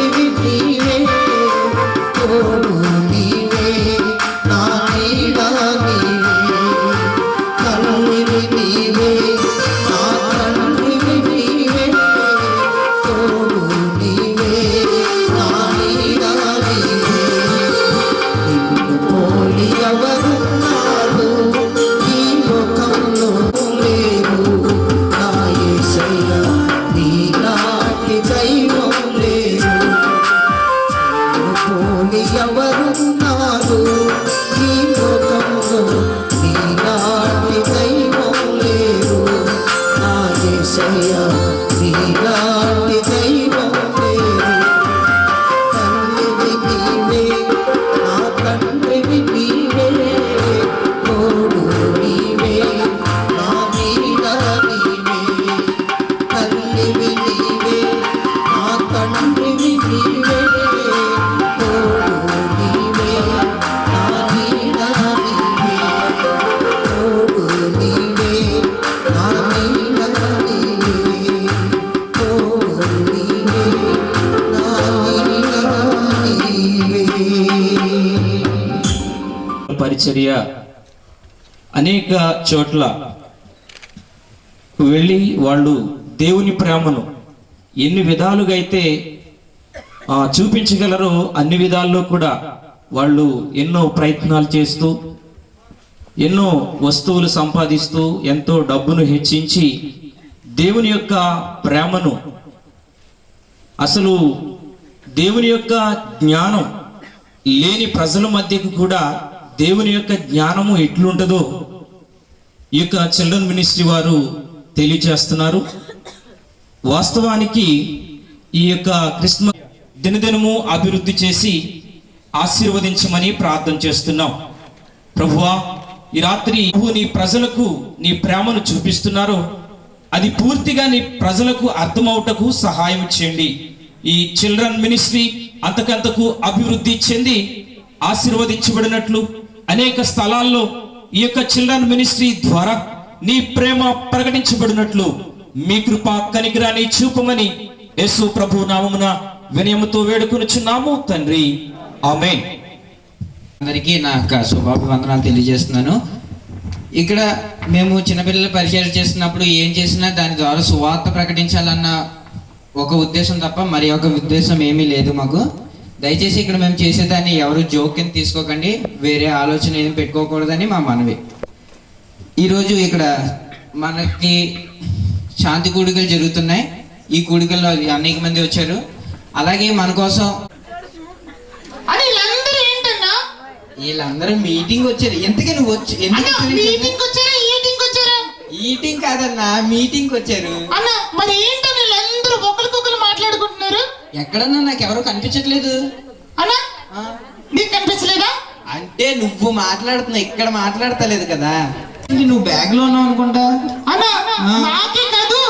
పరిచర్య అనేక చోట్ల వెళ్ళి వాళ్ళు దేవుని ప్రేమను ఎన్ని విధాలుగా అయితే చూపించగలరో అన్ని విధాల్లో కూడా వాళ్ళు ఎన్నో ప్రయత్నాలు చేస్తూ ఎన్నో వస్తువులు సంపాదిస్తూ ఎంతో డబ్బును హెచ్చించి దేవుని యొక్క ప్రేమను, అసలు దేవుని యొక్క జ్ఞానం లేని ప్రజల మధ్యకు కూడా దేవుని యొక్క జ్ఞానము ఎట్లుంటుందో ఈ యొక్క చిల్డ్రన్ మినిస్ట్రీ వారు తెలియజేస్తున్నారు. వాస్తవానికి ఈ యొక్క క్రిస్మస్ దినదినము అభివృద్ధి చేసి ఆశీర్వదించమని ప్రార్థన చేస్తున్నాం. ప్రభువా, ఈ రాత్రి నీ ప్రజలకు నీ ప్రేమను చూపిస్తున్నారు, అది పూర్తిగా నీ ప్రజలకు అర్థమవుటకు సహాయం చేయండి. ఈ చిల్డ్రన్ మినిస్ట్రీ అంతకంతకు అభివృద్ధి చెంది ఆశీర్వదించబడినట్లు అనేక స్థలాల్లో ఈ యొక్క చిల్డ్రన్ మినిస్ట్రీ ద్వారా నీ ప్రేమ ప్రకటించబడినట్లు మీ కృప కనికరాన్ని చూపమని యేసు ప్రభు నామమున వినయముతో వేడుకొనుచున్నాము తండ్రి, ఆమేన్. అందరికీ నా యొక్క శుభాభివందనాలు తెలియజేస్తున్నాను. ఇక్కడ మేము చిన్నపిల్లల పరిచయం చేస్తున్నప్పుడు ఏం చేసినా దాని ద్వారా సువార్త ప్రకటించాలన్న ఒక ఉద్దేశం తప్ప మరి ఒక ఉద్దేశం ఏమీ లేదు మాకు. దయచేసి ఇక్కడ మేము చేసేదాన్ని ఎవరు జోక్యం తీసుకోకండి, వేరే ఆలోచన ఏం పెట్టుకోకూడదని మా మనవి. ఈరోజు ఇక్కడ మనకి శాంతి కూడికలు జరుగుతున్నాయి. ఈ కూడికల్లో అనేక మంది వచ్చారు. అలాగే మన కోసం వీళ్ళందరూ మీటింగ్ వచ్చారు. ఎందుకు నువ్వు వచ్చి ఈటింగ్ కాదన్నా, మీటింగ్ వచ్చారు. మాట్లాడుకుంటున్నారు ఎక్కడన్నా నాకు ఎవరు కనిపించట్లేదు. నీకు కనిపించలేదా? అంటే నువ్వు మాట్లాడుతున్నావు, ఇక్కడ మాట్లాడతలేదు కదా. నువ్వు బ్యాగ్ లో ఉన్నావు అనుకుంటా. నాకే కాదు,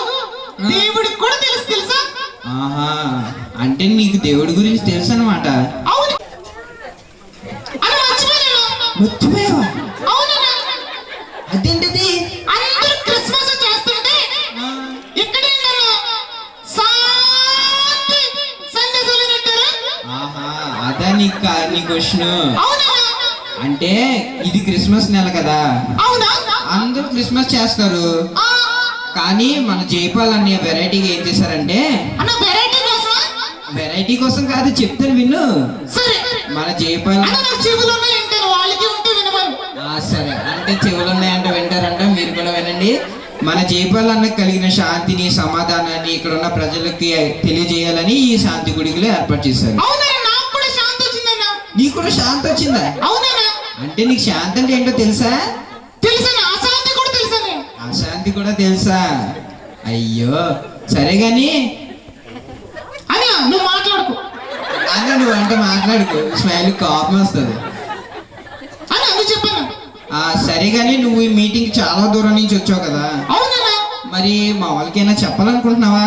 దేవుడికి కూడా తెలుసా? ఆహా, అంటే నీకు దేవుడి గురించి తెలుసు అనమాట. మర్చిపోయావా? అదేంటిది? అందరూ క్రిస్మస్ చేస్తుంటే ఇక్కడే సందేశాలు పెట్టారు. ఆహా, అదా నీ క్వశ్చన్. అంటే ఇది క్రిస్మస్ నెల కదా, అందరూ క్రిస్మస్ చేస్తారు. కానీ మన జైపాలన్నీ వెరైటీగా ఏం చేశారంటే, వెరైటీ కోసం కాదు చెప్తాను విన్ను. మన జైపాల సరే అంటే చెవులు ఉన్నాయంటే వింటారంట, మీరు కూడా వినండి. మన జైపాలన్నకు కలిగిన శాంతిని సమాధానాన్ని ఇక్కడ ఉన్న ప్రజలకి తెలియజేయాలని ఈ శాంతి గుడికలు ఏర్పాటు చేశారు. నీకు కూడా శాంతి వచ్చిందా? అంటే నీకు శాంతి అంటే ఏంటో తెలుసా? అశాంతి కూడా తెలుసా? అయ్యో సరే గాని నువ్వు మాట్లాడుకో అన్న, నువ్వు అంటే మాట్లాడుకో, స్మైల్ కోపం వస్తుంది. సరే గాని నువ్వు ఈ మీటింగ్ చాలా దూరం నుంచి వచ్చావు కదా, మరి మా వాళ్ళకైనా చెప్పాలనుకుంటున్నావా?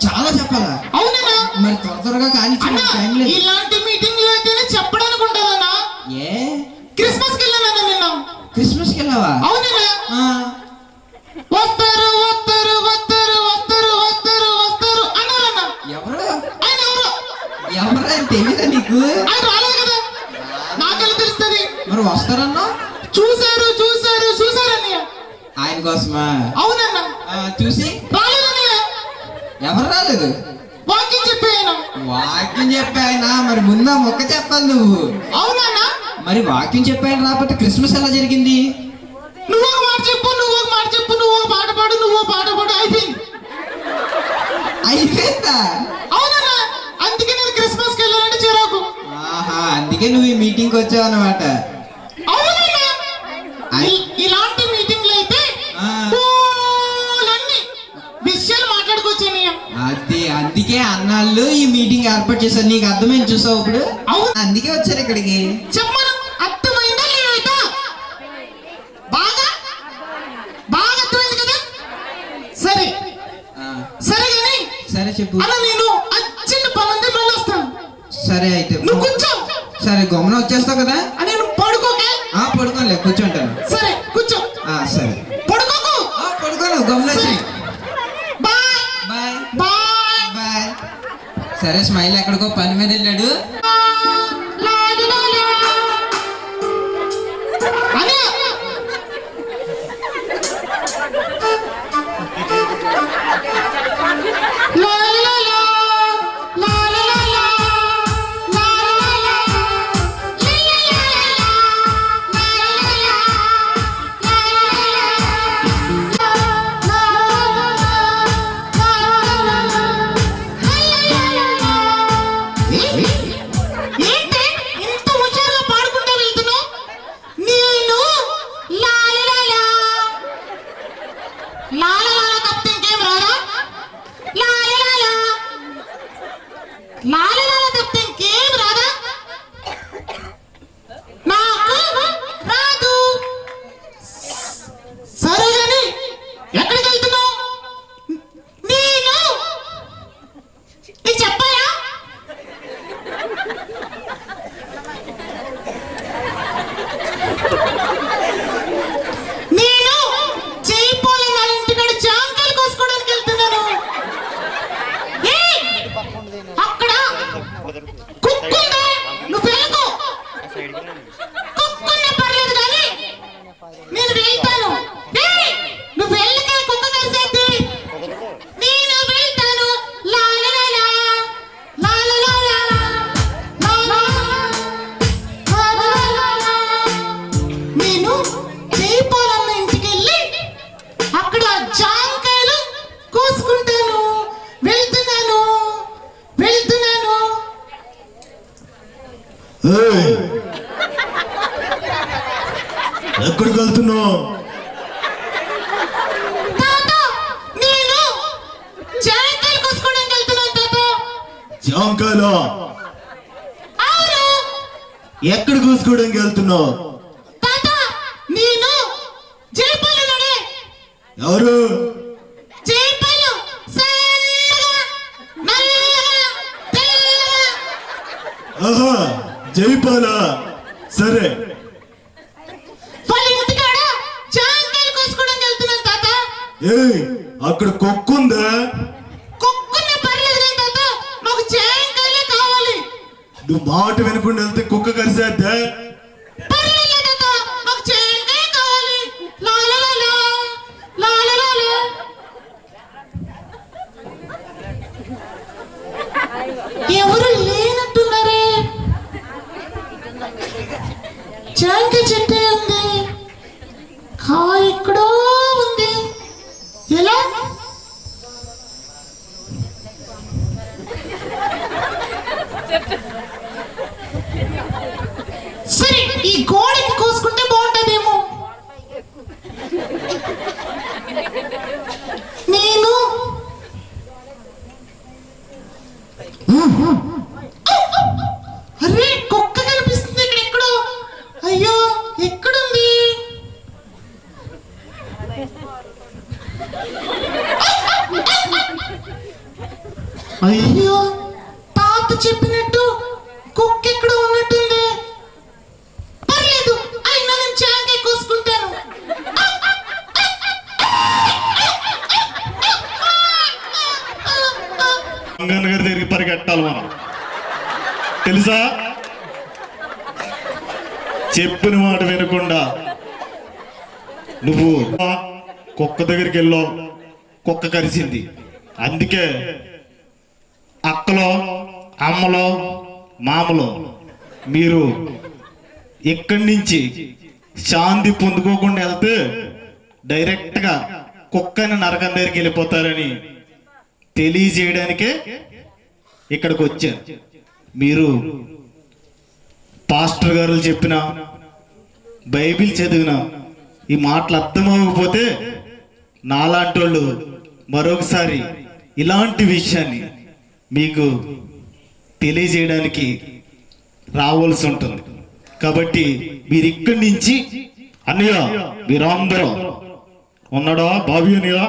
చాలా చెప్పాలా? మరి త్వరగా కానీ ఇలాంటి మీటింగ్ లో అయితేనే చెప్పడానికి ఉంటుందన్నా. ఏ క్రిస్మస్ కి వెళ్ళాను నిన్న. క్రిస్మస్ కి వెళ్ళావా? అవునా? వస్తారు వస్తారు వస్తారు వస్తారు వస్తారు వస్తారు అన్నారన్నా. ఎవరు? ఆయన ఎవరు? ఎవరు అని తెలీదా నీకు? ఆయన రాలేదు కదా, నాకెలా తెలుస్తుంది? మరి వస్తారన్నా? చూసారు చూసారు చూసారన్నయ్య. ఆయన కోసమా? అవునన్నా. చూసి రాలేదన్నయ్య. ఎవరు రాలేదు? వాక్యం చెప్పాయన. వాక్యం చెప్పాయన? మరి ముందా మొక్క చెప్పాలి నువ్వు. అవునన్నా. మరి వాక్యం చెప్పాయన రాకపోతే క్రిస్మస్ ఎలా జరిగింది? నువ్వు ఒక మాట చెప్పు, నువ్వు ఒక మాట చెప్పు, నువ్వు ఒక పాట పాడు, నువ్వు ఒక పాట పాడు, అయిపోయింది. అయిపోయిందా? అవునన్నా. అందుకే నేను క్రిస్మస్ కి వెళ్ళాలంటే చిరాకు. ఆహా, అందుకే నువ్వు ఈ మీటింగ్ వచ్చావు అన్నమాట. అవునన్నా. ఇలాంటి మీటింగ్లు అయితే విషయాలు మాట్లాడుకోవచ్చన్నయ్య. అందుకే అన్నాళ్ళు ఈ మీటింగ్ ఏర్పాటు చేశారు. నీకు అర్థమైంది చూసావు ఇప్పుడు? అవును, అందుకే వచ్చారు ఇక్కడికి. చెప్పను, అర్థమైందా లేదా? బాగా బాగా అర్థమైంది కదా. సరే సరే కానీ సరే చెప్పు. అలా నేను అర్జెంట్ పనుంది, మళ్ళీ వస్తాను. సరే అయితే నువ్వు కూర్చో. సరే గమనం వచ్చేస్తావు కదా. నేను పడుకోకే. పడుకోలే, కూర్చోంటాను. సరే కూర్చో. సరే పడుకోకు. పడుకోను, గమనం. Bye bye bye bye. సరే స్మైల్ ఎక్కడికో పని మీద వెళ్ళాడు. ఎక్కడికి వెళ్తున్నావు? నేను జాంకాయలు కోసుకోవడానికి వెళ్తున్నాను తాత. జాంకాయలా? ఎక్కడ కోసుకోవడానికి వెళ్తున్నావు? తాత నేను జైపాలనే. ఎవరు? జైపాలు సన్నగా నల్లగా తెల్లగా. ఆహా, జైపాలా? సరే. వాళ్ళ ఇంటికాడ జాంకాయలు కోసుకోవడానికి వెళ్తున్నాను తాత. అక్కడ కుక్కుందా? కుక్కునే పర్లేదు తాత, మాకు జాంకాయలే కావాలి. నువ్వు మాట వినకుండా వెళ్తే కుక్క కరిసేద్దా? పర్లేదు తాత, మాకు జాంకాయ కావాలి. లాలలాలా లాలలాలా. ఎవరు లేనట్టున్నారే. జాంకాయ చెట్టే ఉంది, కాయ ఎక్కడో ఉంది. ఎలా? సరే, ఈ గోడకి కోసుకుంటే బాగుంటుందేమో. నేను అరే కుక్క కనిపిస్తుంది ఇక్కడ ఎక్కడో. అయ్యో ఎక్కడుంది? అయ్యో తాత చెప్పినట్టు కుక్క ఎక్కడో ఉన్నట్టుంది. పర్లేదు, అయినా నేను జాంకాయ కోసుకుంటాను. రంగన్న గారి దగ్గరికి పరిగెట్టాలి మనం, తెలుసా? చెప్పిన మాట వినకుండా నువ్వు కుక్క దగ్గరికి వెళ్ళావు, కుక్క కరిచింది. అందుకే అక్కలో అమ్మలో మామలో మీరు ఇక్కడి నుంచి శాంతి పొందుకోకుండా వెళ్తే డైరెక్ట్గా కుక్కని నరకం దగ్గరికి వెళ్ళిపోతారని తెలియజేయడానికే ఇక్కడికి వచ్చారు. మీరు పాస్టర్ గారు చెప్పిన బైబిల్ చదివిన ఈ మాటలు అర్థమవకపోతే నాలాంటి వాళ్ళు మరొకసారి ఇలాంటి విషయాన్ని మీకు తెలియజేయడానికి రావాల్సి ఉంటుంది. కాబట్టి మీరు ఇక్కడి నుంచి అన్నయ్య మీరందరూ ఉన్నాడా? బాబీ అన్నయ్య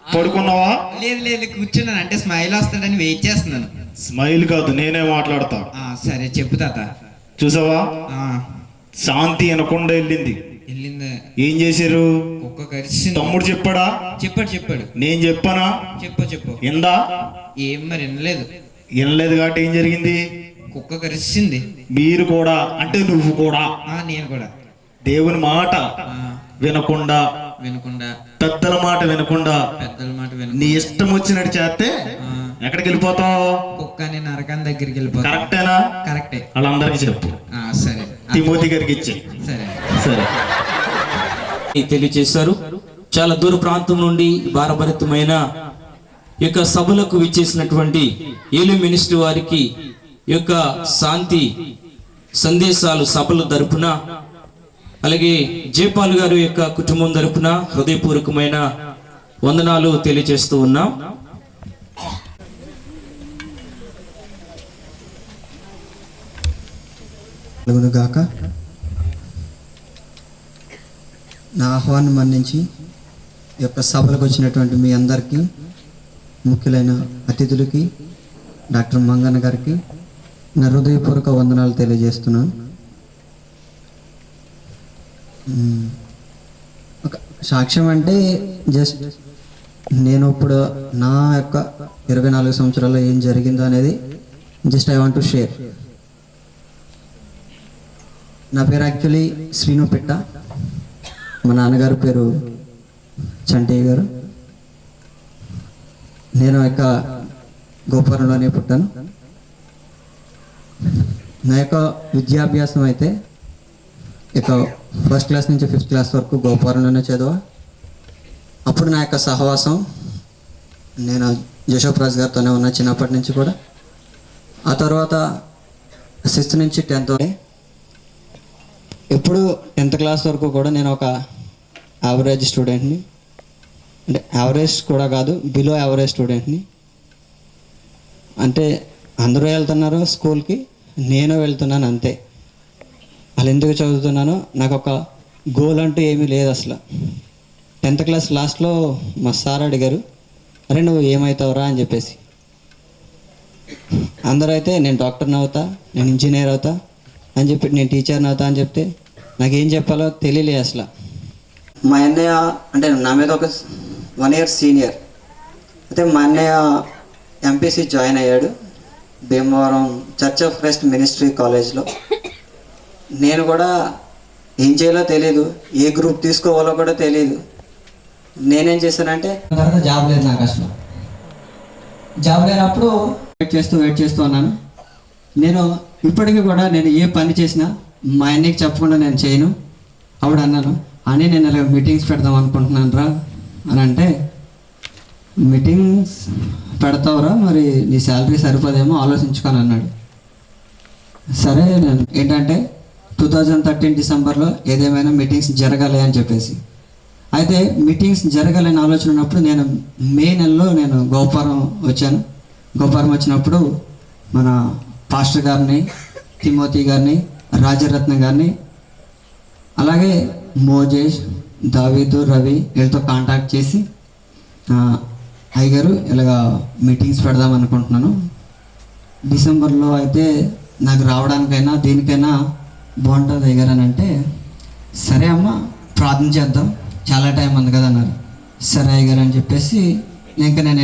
పడుకున్నావా? లేదు లేదు, కూర్చున్నాను. అంటే స్మైల్ వస్తాడని వెయిట్ చేస్తున్నాను. స్మైల్ కాదు, నేనే మాట్లాడతా. సరే చెప్పు తాత. చూసావా, శాంతి అనకుండా వెళ్ళింది. ఏం చేశారు? కుక్క కరిచింది. తమ్ముడు చెప్పాడా? చెప్పాడు. నేను చెప్పానా? చెప్పు. ఎందా? ఏం మరి వినలేదు కాబట్టి ఏం జరిగింది? కుక్క కరిచింది. మీరు కూడా, అంటే నువ్వు కూడా, నేను కూడా దేవుని మాట వినకుండా పెద్దల మాట వినకుండా నీ ఇష్టం వచ్చినట్టు చేస్తే ఎక్కడికి వెళ్ళిపోతావు? కుక్కని నరకం దగ్గరికి వెళ్ళిపోతావు. కరెక్టేనా? కరెక్టే. వాళ్ళందరికీ చెప్పు. సరే, తిమోతి గారికి ఇచ్చి. సరే తెలియజేశారు. చాలా దూర ప్రాంతం నుండి భారభరితమైన ఈ యొక్క సభలకు విచ్చేసినటువంటి ఏలు మినిస్ట్రీ వారికి ఈ యొక్క శాంతి సందేశాలు సభల తరపున, అలాగే జయపాల్ గారి యొక్క కుటుంబం తరపున హృదయపూర్వకమైన వందనాలు తెలియజేస్తూ ఉన్నాం. గాక నా ఆహ్వానం మన్నించి ఈ యొక్క సభలకు వచ్చినటువంటి మీ అందరికీ, ముఖ్యులైన అతిథులకి, డాక్టర్ మంగన్న గారికి నా హృదయపూర్వక వందనాలు తెలియజేస్తున్నాను. ఒక సాక్ష్యం అంటే జస్ట్ నేను ఇప్పుడు నా యొక్క 24 సంవత్సరాల్లో ఏం జరిగిందో అనేది just I want to share. నా పేరు యాక్చువల్లీ శ్రీను పెట్ట, మా నాన్నగారు పేరు చంటయ్య గారు. నేను యొక్క గోపురంలోనే పుట్టాను. నా యొక్క విద్యాభ్యాసం అయితే ఇక 1st క్లాస్ నుంచి 5th క్లాస్ వరకు గోపురంలోనే చదివా. అప్పుడు నా యొక్క సహవాసం నేను జషోప్రాజ్ గారితోనే ఉన్నా చిన్నప్పటి నుంచి కూడా. ఆ తర్వాత 6th నుంచి 10th ఎప్పుడు 10th క్లాస్ వరకు కూడా నేను ఒక యావరేజ్ స్టూడెంట్ని, అంటే యావరేజ్ కూడా కాదు, బిలో యావరేజ్ స్టూడెంట్ని. అంటే అందరూ వెళ్తున్నారు స్కూల్కి, నేను వెళ్తున్నాను అంతే. అలా ఎందుకు చదువుతున్నానో నాకు ఒక గోల్ అంటూ ఏమీ లేదు అసలు. 10th క్లాస్ లాస్ట్లో మా సార్ అడిగారు, అరే నువ్వు ఏమవుతావురా అని చెప్పేసి. అందరూ అయితే నేను డాక్టర్ని అవుతా, నేను ఇంజనీర్ అవుతా అని చెప్పి, నేను టీచర్ని అవుతా అని చెప్తే నాకేం చెప్పాలో తెలియలే అసలు. మా అన్నయ్య అంటే నా మీద ఒక 1 year సీనియర్. అయితే మా అన్నయ్య ఎంపీసీ జాయిన్ అయ్యాడు Bhimavaram church of Christ ministry కాలేజ్లో. నేను కూడా ఏం చేయాలో తెలియదు, ఏ గ్రూప్ తీసుకోవాలో కూడా తెలియదు. నేనేం చేశానంటే తర్వాత జాబ్ లేదు నాకు అసలు. జాబ్ లేనప్పుడు వెయిట్ చేస్తూ ఉన్నాను. నేను ఇప్పటికీ కూడా నేను ఏ పని చేసినా మా అన్నయ్యకి చెప్పకుండా నేను చేయను. అప్పుడు అన్నాను, అని నేను ఇలా మీటింగ్స్ పెడదాం అనుకుంటున్నాను రా అని అంటే, మీటింగ్స్ పెడతావురా, మరి నీ శాలరీ సరిపోదేమో ఆలోచించుకొని అన్నాడు. సరే నేను ఏంటంటే 2013 డిసెంబర్లో ఏదేమైనా మీటింగ్స్ జరగాలి అని చెప్పేసి. అయితే మీటింగ్స్ జరగాలని ఆలోచన ఉన్నప్పుడు నేను మే నెలలో నేను గోపురం వచ్చాను. గోపురం వచ్చినప్పుడు మన పాస్టర్ గారిని, తిమోతి గారిని, రాజరత్న గారిని, అలాగే మోజేష్, దావీదు, రవి వీళ్ళతో కాంటాక్ట్ చేసి, అయ్యగారు ఇలాగా మీటింగ్స్ పెడదాం అనుకుంటున్నాను, డిసెంబర్లో అయితే నాకు రావడానికైనా దేనికైనా బాగుంటుంది అయ్యగారు అని అంటే, సరే అమ్మ ప్రార్థన చేద్దాం, చాలా టైం ఉంది కదా అన్నారు. సరే అయ్యగారు అని చెప్పేసి ఇంకా నేను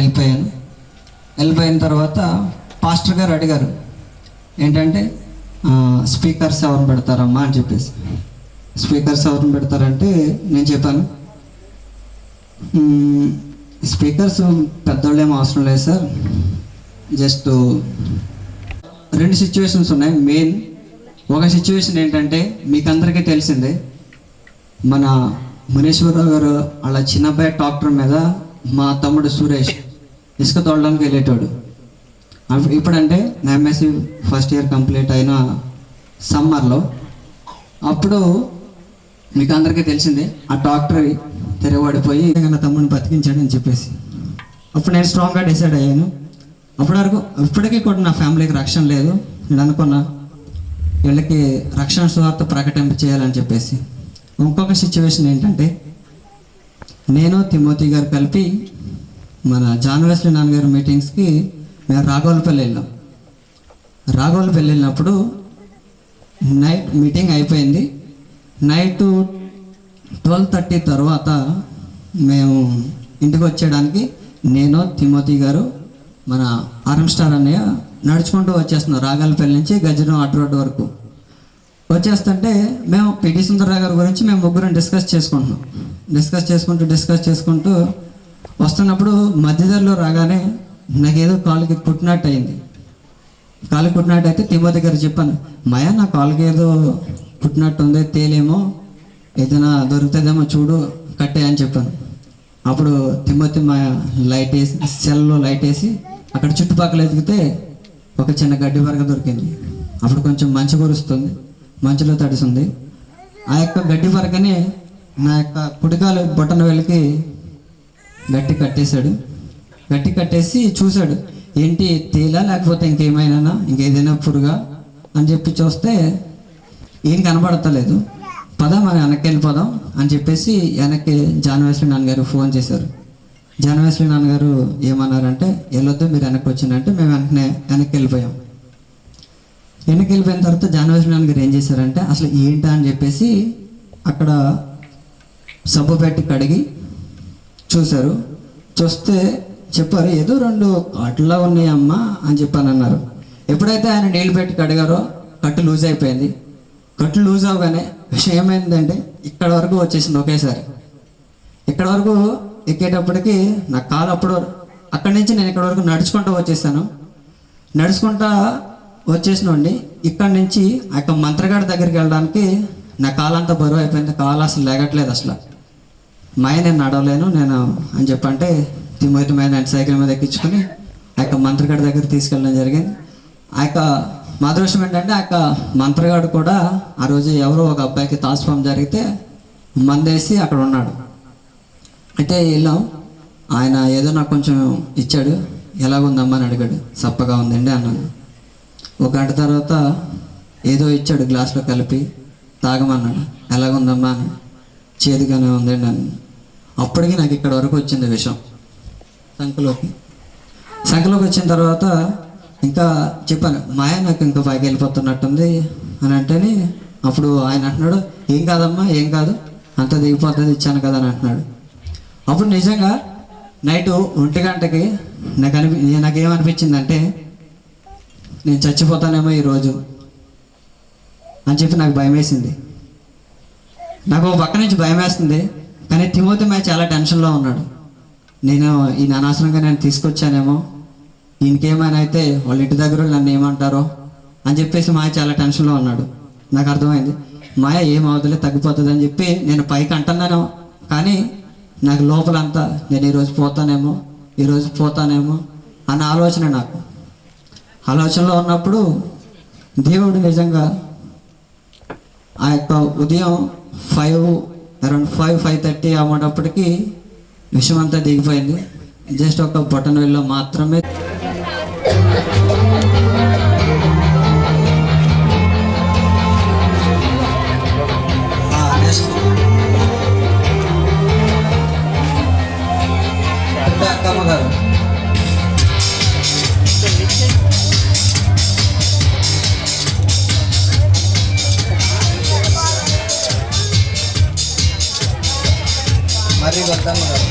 వెళ్ళిపోయిన తర్వాత పాస్టర్ గారు అడిగారు, ఏంటంటే స్పీకర్స్ ఎవరు పెడతారమ్మా అని చెప్పేసి. స్పీకర్స్ ఎవరిని పెడతారంటే నేను చెప్పాను, స్పీకర్స్ పెద్దోళ్ళు ఏమో అవసరం లేదు సార్, జస్ట్ 2 సిచ్యువేషన్స్ ఉన్నాయి. మెయిన్ ఒక సిచ్యువేషన్ ఏంటంటే మీకు అందరికీ తెలిసిందే, మన మునేశ్వరరావు గారు వాళ్ళ చిన్నబ్బాయి ట్రాక్టర్ మీద మా తమ్ముడు సురేష్ ఇసుక తోడడానికి వెళ్ళేటోడు. ఇప్పుడంటే నా ఎంఎస్సి ఫస్ట్ ఇయర్ కంప్లీట్ అయిన సమ్మర్లో, అప్పుడు మీకు అందరికీ తెలిసిందే ఆ ట్రాక్టర్ తిరగబడిపోయి నా తమ్ముడిని బతికించాడు అని చెప్పేసి. అప్పుడు నేను స్ట్రాంగ్గా డిసైడ్ అయ్యాను. ఇప్పటికీ కూడా నా ఫ్యామిలీకి రక్షణ లేదు. నేను అనుకున్నా వీళ్ళకి రక్షణ సువార్త ప్రకటింప చేయాలని చెప్పేసి. ఇంకొక సిచ్యువేషన్ ఏంటంటే, నేను తిమోతి గారు కలిపి మన జాన్ వెస్లీ నాన్నగారి మీటింగ్స్కి మేము రాఘోలపల్లి వెళ్ళాం. రాఘోలపల్లి వెళ్ళినప్పుడు నైట్ మీటింగ్ అయిపోయింది. నైట్ 12:30 తర్వాత మేము ఇంటికి వచ్చేయడానికి నేను, తిమోతి గారు, మన ఆర్ఎం స్టార్ అన్నయ్య నడుచుకుంటూ వచ్చేస్తున్నాం. రాఘోలపల్లి నుంచి గజరం అటు రోడ్డు వరకు వచ్చేస్తుంటే మేము పిటి సుందరరావు గారి గురించి మేము ముగ్గురం డిస్కస్ చేసుకుంటూ వస్తున్నప్పుడు మధ్యదారిలో రాగానే నాకేదో కాలుకి కుట్టినట్టు అయింది. కాలు కుట్టినట్టు అయితే తిమోతి గారు చెప్పాను, మాయా నా కాలుకి ఏదో కుట్టినట్టు ఉంది, తేలేమో ఏదైనా దొరుకుతుందేమో చూడు, కట్టే అని చెప్పాను. అప్పుడు తిమోతి మా లైట్ వేసి, సెల్లో లైట్ వేసి అక్కడ చుట్టుపక్కల ఎదిగితే ఒక చిన్న గడ్డి వరక దొరికింది. అప్పుడు కొంచెం మంచు కురుస్తుంది, మంచులో తడిసింది. ఆ యొక్క గడ్డి వరకనే నా యొక్క కుడికాలు బొట్టన వెళ్ళకి గట్టి కట్టేసి చూశాడు, ఏంటి తేలా లేకపోతే ఇంకేమైనా ఇంకేదైనా పురుగా అని చెప్పి చూస్తే ఏం కనబడతలేదు. పద మనం వెనక్కి వెళ్ళిపోదాం అని చెప్పేసి వెనక్కి జాన్ వెస్లీ నాన్నగారు ఫోన్ చేశారు. జాన్ వెస్లీ నాన్నగారు ఏమన్నారంటే, వెళ్ళొద్దు మీరు వెనక్కి వచ్చిందంటే మేము వెనక్కి వెళ్ళిపోయాం. వెనక్కి వెళ్ళిపోయిన తర్వాత జాన్ వెస్లీ నాన్నగారు ఏం చేశారంటే, అసలు ఏంటా అని చెప్పేసి అక్కడ సబ్బు పెట్టి కడిగి చూశారు. చూస్తే చెప్పారు, ఏదో 2 కట్టులా ఉన్నాయమ్మా అని చెప్పాను అన్నారు. ఎప్పుడైతే ఆయన నీళ్ళు పెట్టి కడిగారో కట్టు లూజ్ అయిపోయింది. కట్టు లూజ్ అవగానే విషయం ఏమైందంటే ఇక్కడ వరకు వచ్చేసింది ఒకేసారి. ఇక్కడ వరకు ఎక్కేటప్పటికి నా కాలు అక్కడి నుంచి నేను ఇక్కడ వరకు నడుచుకుంటూ వచ్చేసాను. నడుచుకుంటా వచ్చేసినండి ఇక్కడి నుంచి ఆ యొక్క మంత్రగాడి దగ్గరికి వెళ్ళడానికి నా కాలంతా బరువు అయిపోయింది. కాలు అసలు లేగట్లేదు అసలు. నేను నడవలేను నేను అని చెప్పంటే తిమోతి మీద సైకిల్ మీద ఎక్కించుకొని ఆ యొక్క మంత్రగాడి దగ్గర తీసుకెళ్ళడం జరిగింది. ఆ యొక్క మా అదృష్టం ఏంటంటే ఆ మంత్రగాడు కూడా ఆ రోజు ఎవరో ఒక అబ్బాయికి తాస్పం జరిగితే మందేసి అక్కడ ఉన్నాడు. అయితే వెళ్ళాం, ఆయన ఏదో నాకు కొంచెం ఇచ్చాడు. ఎలాగుందమ్మా అని అడిగాడు. సప్పగా ఉందండి అన్నాను. ఒక గంట తర్వాత ఏదో ఇచ్చాడు గ్లాస్లో కలిపి తాగమన్నాడు. ఎలాగుందమ్మా అని. చేదుగానే ఉందండి అన్నాను. అప్పటికి నాకు ఇక్కడ వరకు వచ్చింది విషయం, సంఖలోకి వచ్చిన తర్వాత ఇంకా చెప్పాను, మాయ నాకు ఇంకా పైకి వెళ్ళిపోతున్నట్టుంది అని అంటేనే అప్పుడు ఆయన అంటున్నాడు, ఏం కాదమ్మా, ఏం కాదు, అంత దిగిపోతుంది, ఇచ్చాను కదా అని అంటున్నాడు. అప్పుడు నిజంగా నైట్ 1 గంటకి నాకేమనిపించిందంటే నేను చచ్చిపోతానేమో ఈరోజు అని చెప్పి నాకు భయం వేసింది. నాకు ఒక పక్క నుంచి భయం వేస్తుంది, కానీ తిమోతి మాయ చాలా టెన్షన్లో ఉన్నాడు. నేను ఈయన అనవసరంగా నేను తీసుకొచ్చానేమో, ఈయనకేమైనా అయితే వాళ్ళ ఇంటి దగ్గర నన్ను ఏమంటారో అని చెప్పేసి మాయ చాలా టెన్షన్లో ఉన్నాడు. నాకు అర్థమైంది మాయ ఏమవుతుందో తగ్గిపోతుంది అని చెప్పి నేను పైకి అంటున్నాను, కానీ నాకు లోపలంతా నేను ఈరోజు పోతానేమో అన్న ఆలోచన. నాకు ఆలోచనలో ఉన్నప్పుడు దేవుడు నిజంగా ఆ యొక్క ఉదయం 5:30 అమ్మేటప్పటికి విషయం అంతా దిగిపోయింది. జస్ట్ ఒక బటన్ వెళ్ళి మాత్రమే అక్కమ్మ గారు మరి వద్దమ్మ గారు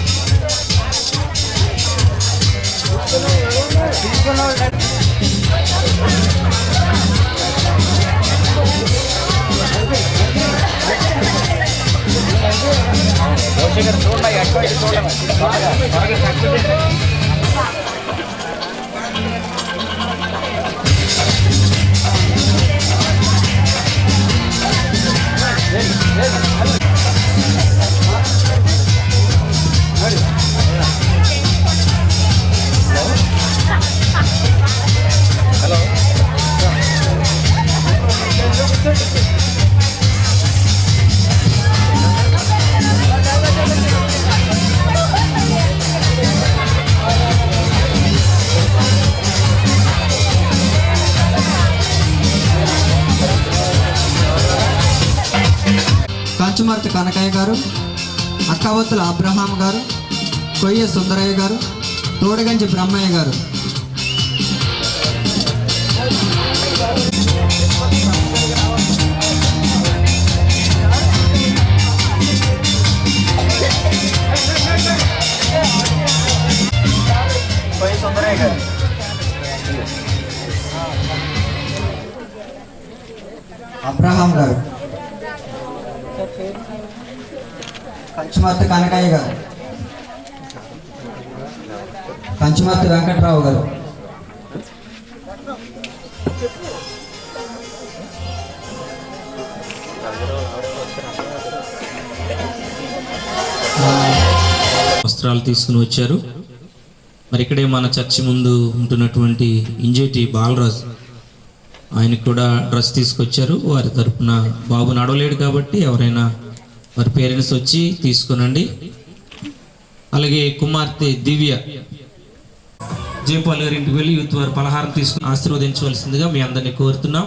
కంచుమర్తి కనకయ్య గారు, అక్కవత్తుల అబ్రహాం గారు, కొయ్య సుందరయ్య గారు, తోడగంచి బ్రహ్మయ్య గారు. అబ్రహాం గారు, కంచుమర్తి కనకయ్య గారు, కంచుమర్తి వెంకట్రావు గారు, వస్త్రాలు తీసుకుని వచ్చారు. మరి ఇక్కడే మన చర్చి ముందు ఉంటున్నటువంటి ఇంజేటి బాలరాజు, ఆయనకు కూడా డ్రెస్ తీసుకొచ్చారు. వారి తరపున బాబు నడవలేడు కాబట్టి ఎవరైనా వారి పేరెంట్స్ వచ్చి తీసుకునండి. అలాగే కుమార్తె దివ్య జయపాల్ గారి ఇంటికి వెళ్ళి యూత్ వారి పలహారం తీసుకుని ఆశీర్వదించవలసిందిగా మీ అందరినీ కోరుతున్నాం.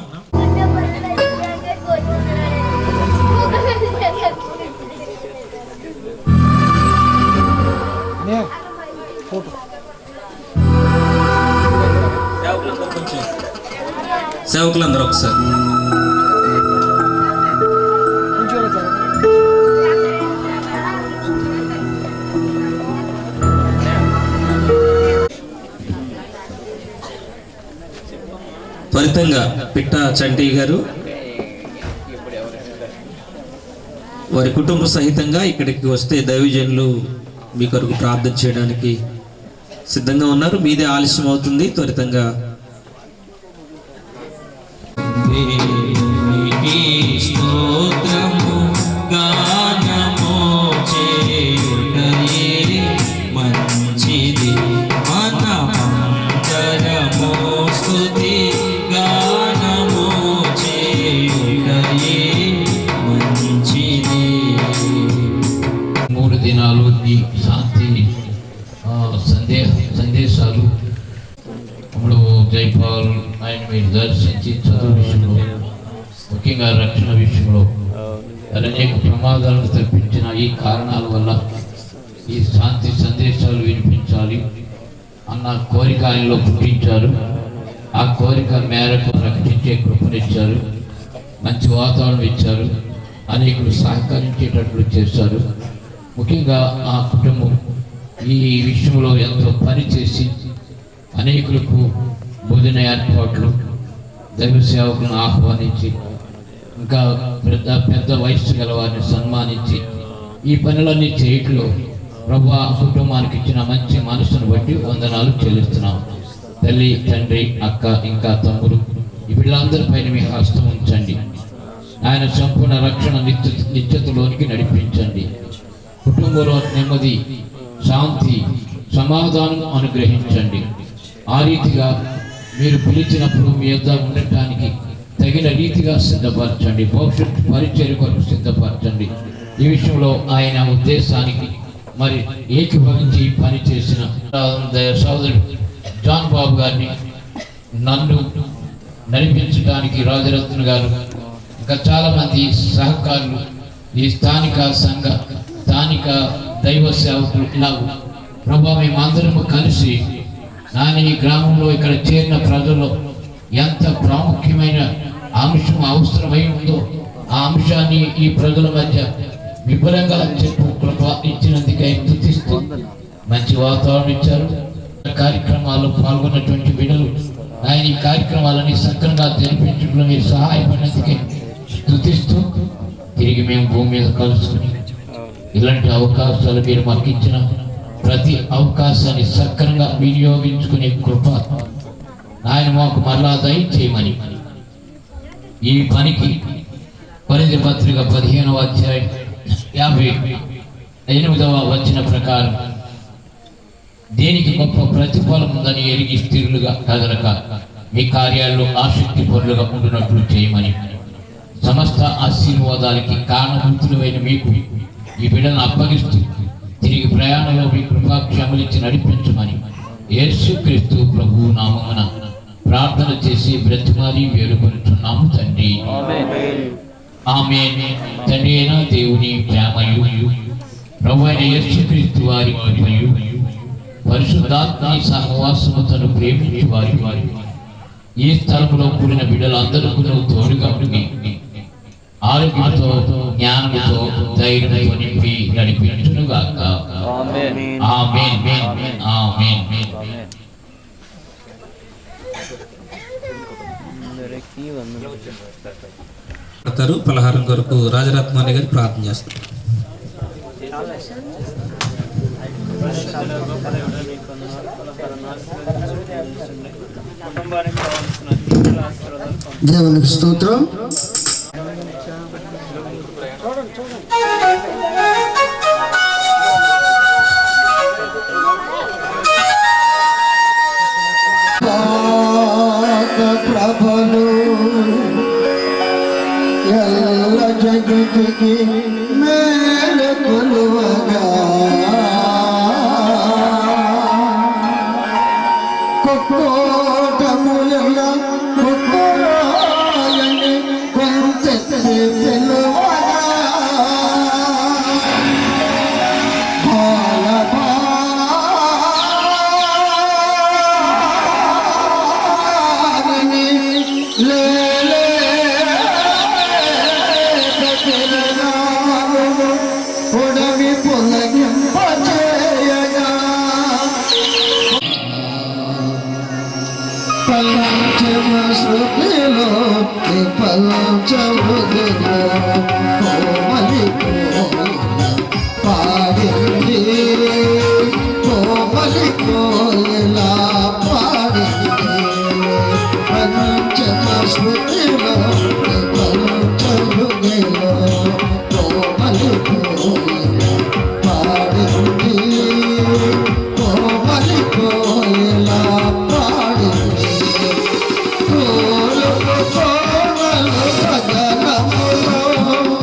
సేవకులందరూ ఒకసారి త్వరితంగా పిట్ట చంటి గారు వారి కుటుంబ సహితంగా ఇక్కడికి వస్తే దైవజనులు మీ కొరకు ప్రార్థన చేయడానికి సిద్ధంగా ఉన్నారు. మీదే ఆలస్యం అవుతుంది, త్వరితంగా స్తోత్రము గానము చేయుటయే మంచిది మనమంతరము స్తుతి గానము ఈ శాంతి సందేశాలు ఇప్పుడు జైపాల్ ఆయన మీరు దర్శించి చదువు విషయంలో, ముఖ్యంగా రక్షణ విషయంలో అనేక ప్రమాదాలను తప్పించిన ఈ కారణాల వల్ల ఈ శాంతి సందేశాలు వినిపించాలి అన్న కోరిక ఆయనలో పుట్టించారు. ఆ కోరిక మేరకు ప్రకటించే కృపనిచ్చారు, మంచి వాతావరణం ఇచ్చారు, అనేకులు సహకరించేటట్లు చేశారు. ముఖ్యంగా ఆ కుటుంబం ఈ విషయంలో ఎంతో పనిచేసి అనేకులకు భోజన ఏర్పాట్లు, దైవ సేవకులను ఆహ్వానించి, ఇంకా పెద్ద వయస్సు గల వారిని సన్మానించి ఈ పనులన్నీ చేయట్లో ప్రభు ఆ కుటుంబానికి ఇచ్చిన మంచి మనసును బట్టి వందనాలు చెల్లిస్తున్నాం. తల్లి, తండ్రి, అక్క, ఇంకా తమ్ముడు ఈ వీళ్ళందరిపైన మీ హస్తం ఉంచండి. ఆయన సంపూర్ణ రక్షణ నిత్యతలోనికి నడిపించండి. కుటుంబంలో నెమ్మది, శాంతి, సమాధానం అనుగ్రహించండి. ఆ రీతిగా మీరు పిలిచినప్పుడు మీ యొద్ద ఉండటానికి తగిన రీతిగా సిద్ధపరచండి. భవిష్యత్తు పరిచర్య కొరకు సిద్ధపరచండి. ఈ విషయంలో ఆయన ఉద్దేశానికి మరి ఏకీభవించి పనిచేసిన సోదరుడు జాన్ బాబు గారిని, నన్ను నడిపించడానికి రాజరత్న గారు, ఇంకా చాలామంది సహకారులు, ఈ స్థానిక దైవ సేవకులు, ఇలా ప్రభా మేమందరము కలిసి నాన్న ఈ గ్రామంలో ఇక్కడ చేరిన ప్రజల్లో ఎంత ప్రాముఖ్యమైన అంశం అవసరమై ఉందో ఆ అంశాన్ని ఈ ప్రజల మధ్య విపులంగా చెప్పు కృప ఇచ్చినందుకై స్తుతిస్తూ మంచి వాతావరణం ఇచ్చారు. కార్యక్రమాల్లో పాల్గొన్నటువంటి బిడ్డలు ఆయన ఈ కార్యక్రమాలని సక్రమంగా జరిపించడంలో మీరు సహాయపడినందుకే స్తుతిస్తూ తిరిగి మేము భూమి మీద కలుసుకుని ఇలాంటి అవకాశాలు మీరు మాకు ఇచ్చిన ప్రతి అవకాశాన్ని సక్రమంగా వినియోగించుకునే కృప ఆయన మాకు మరలా దయచేయమని ఈ పనికి కొరింథీ పత్రిక 15వ అధ్యాయం 58వ వచనం ప్రకారం దేనికి గొప్ప ప్రతిఫలం ఉందని ఎరిగి స్థిరులుగా కదలక మీ కార్యాల్లో ఆసక్తి పరులుగా ఉండినట్లు చేయమని సమస్త ఆశీర్వాదాలకి కారణభూతులైన మీకు ఈ బిడ్డను అప్పగిస్తూ తిరిగి ప్రయాణంలో మీ కృపాక్షములిచ్చి నడిపించమని యేసుక్రీస్తు ప్రభువు నామమున ప్రార్థన చేసి బ్రతిమాలి వేడుకొనుచున్నాము తండ్రి. ఆమేన్. తండ్రి అయిన దేవుని ప్రేమయు ప్రభు అయిన యేసుక్రీస్తు వారి కృపయు పరిశుద్ధాత్మ సహవాసముతను ప్రేమించి వారి ఈ స్థలంలో కూడిన బిడ్డలందరికీ తోడుగా ఉండి ఆరోగ్యంతో, జ్ఞానంతో, ధైర్యంతో నింపి నడిపించునుగాక. ఆమేన్. ఆమేన్. పలహారం కొరకు రాజరత్నాన్ని గారు ప్రార్థన చేస్తారు. దేవునికి స్తోత్రం. ప్రభలు ఎల్ల జగతికి మేలు కొలువగా కుక్కోటముల కుక్కోరాయని కొంచెత్తి పిలువగా Oh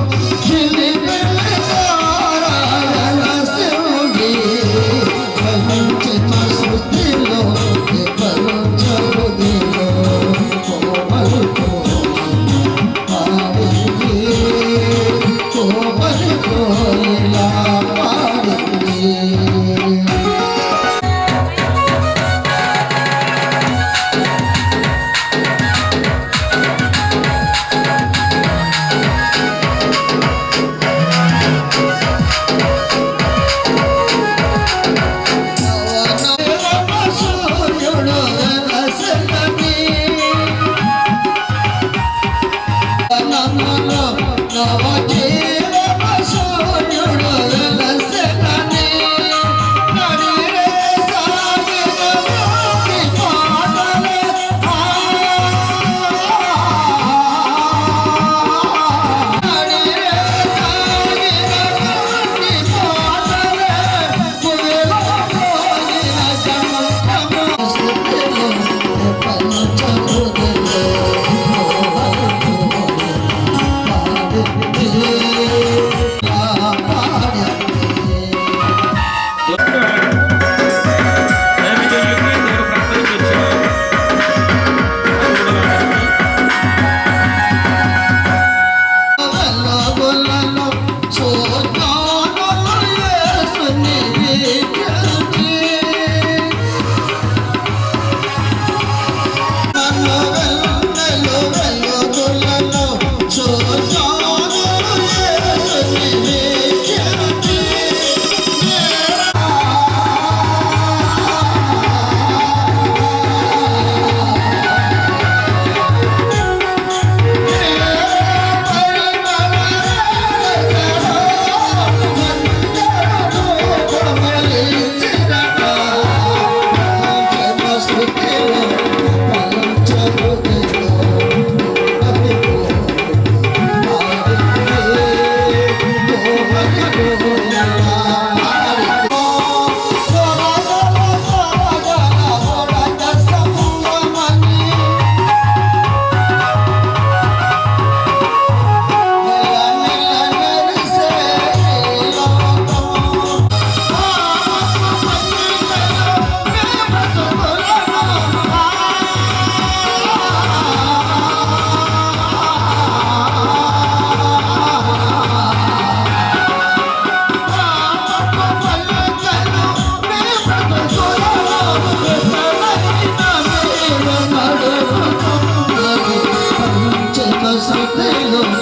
శ్రద్ధలో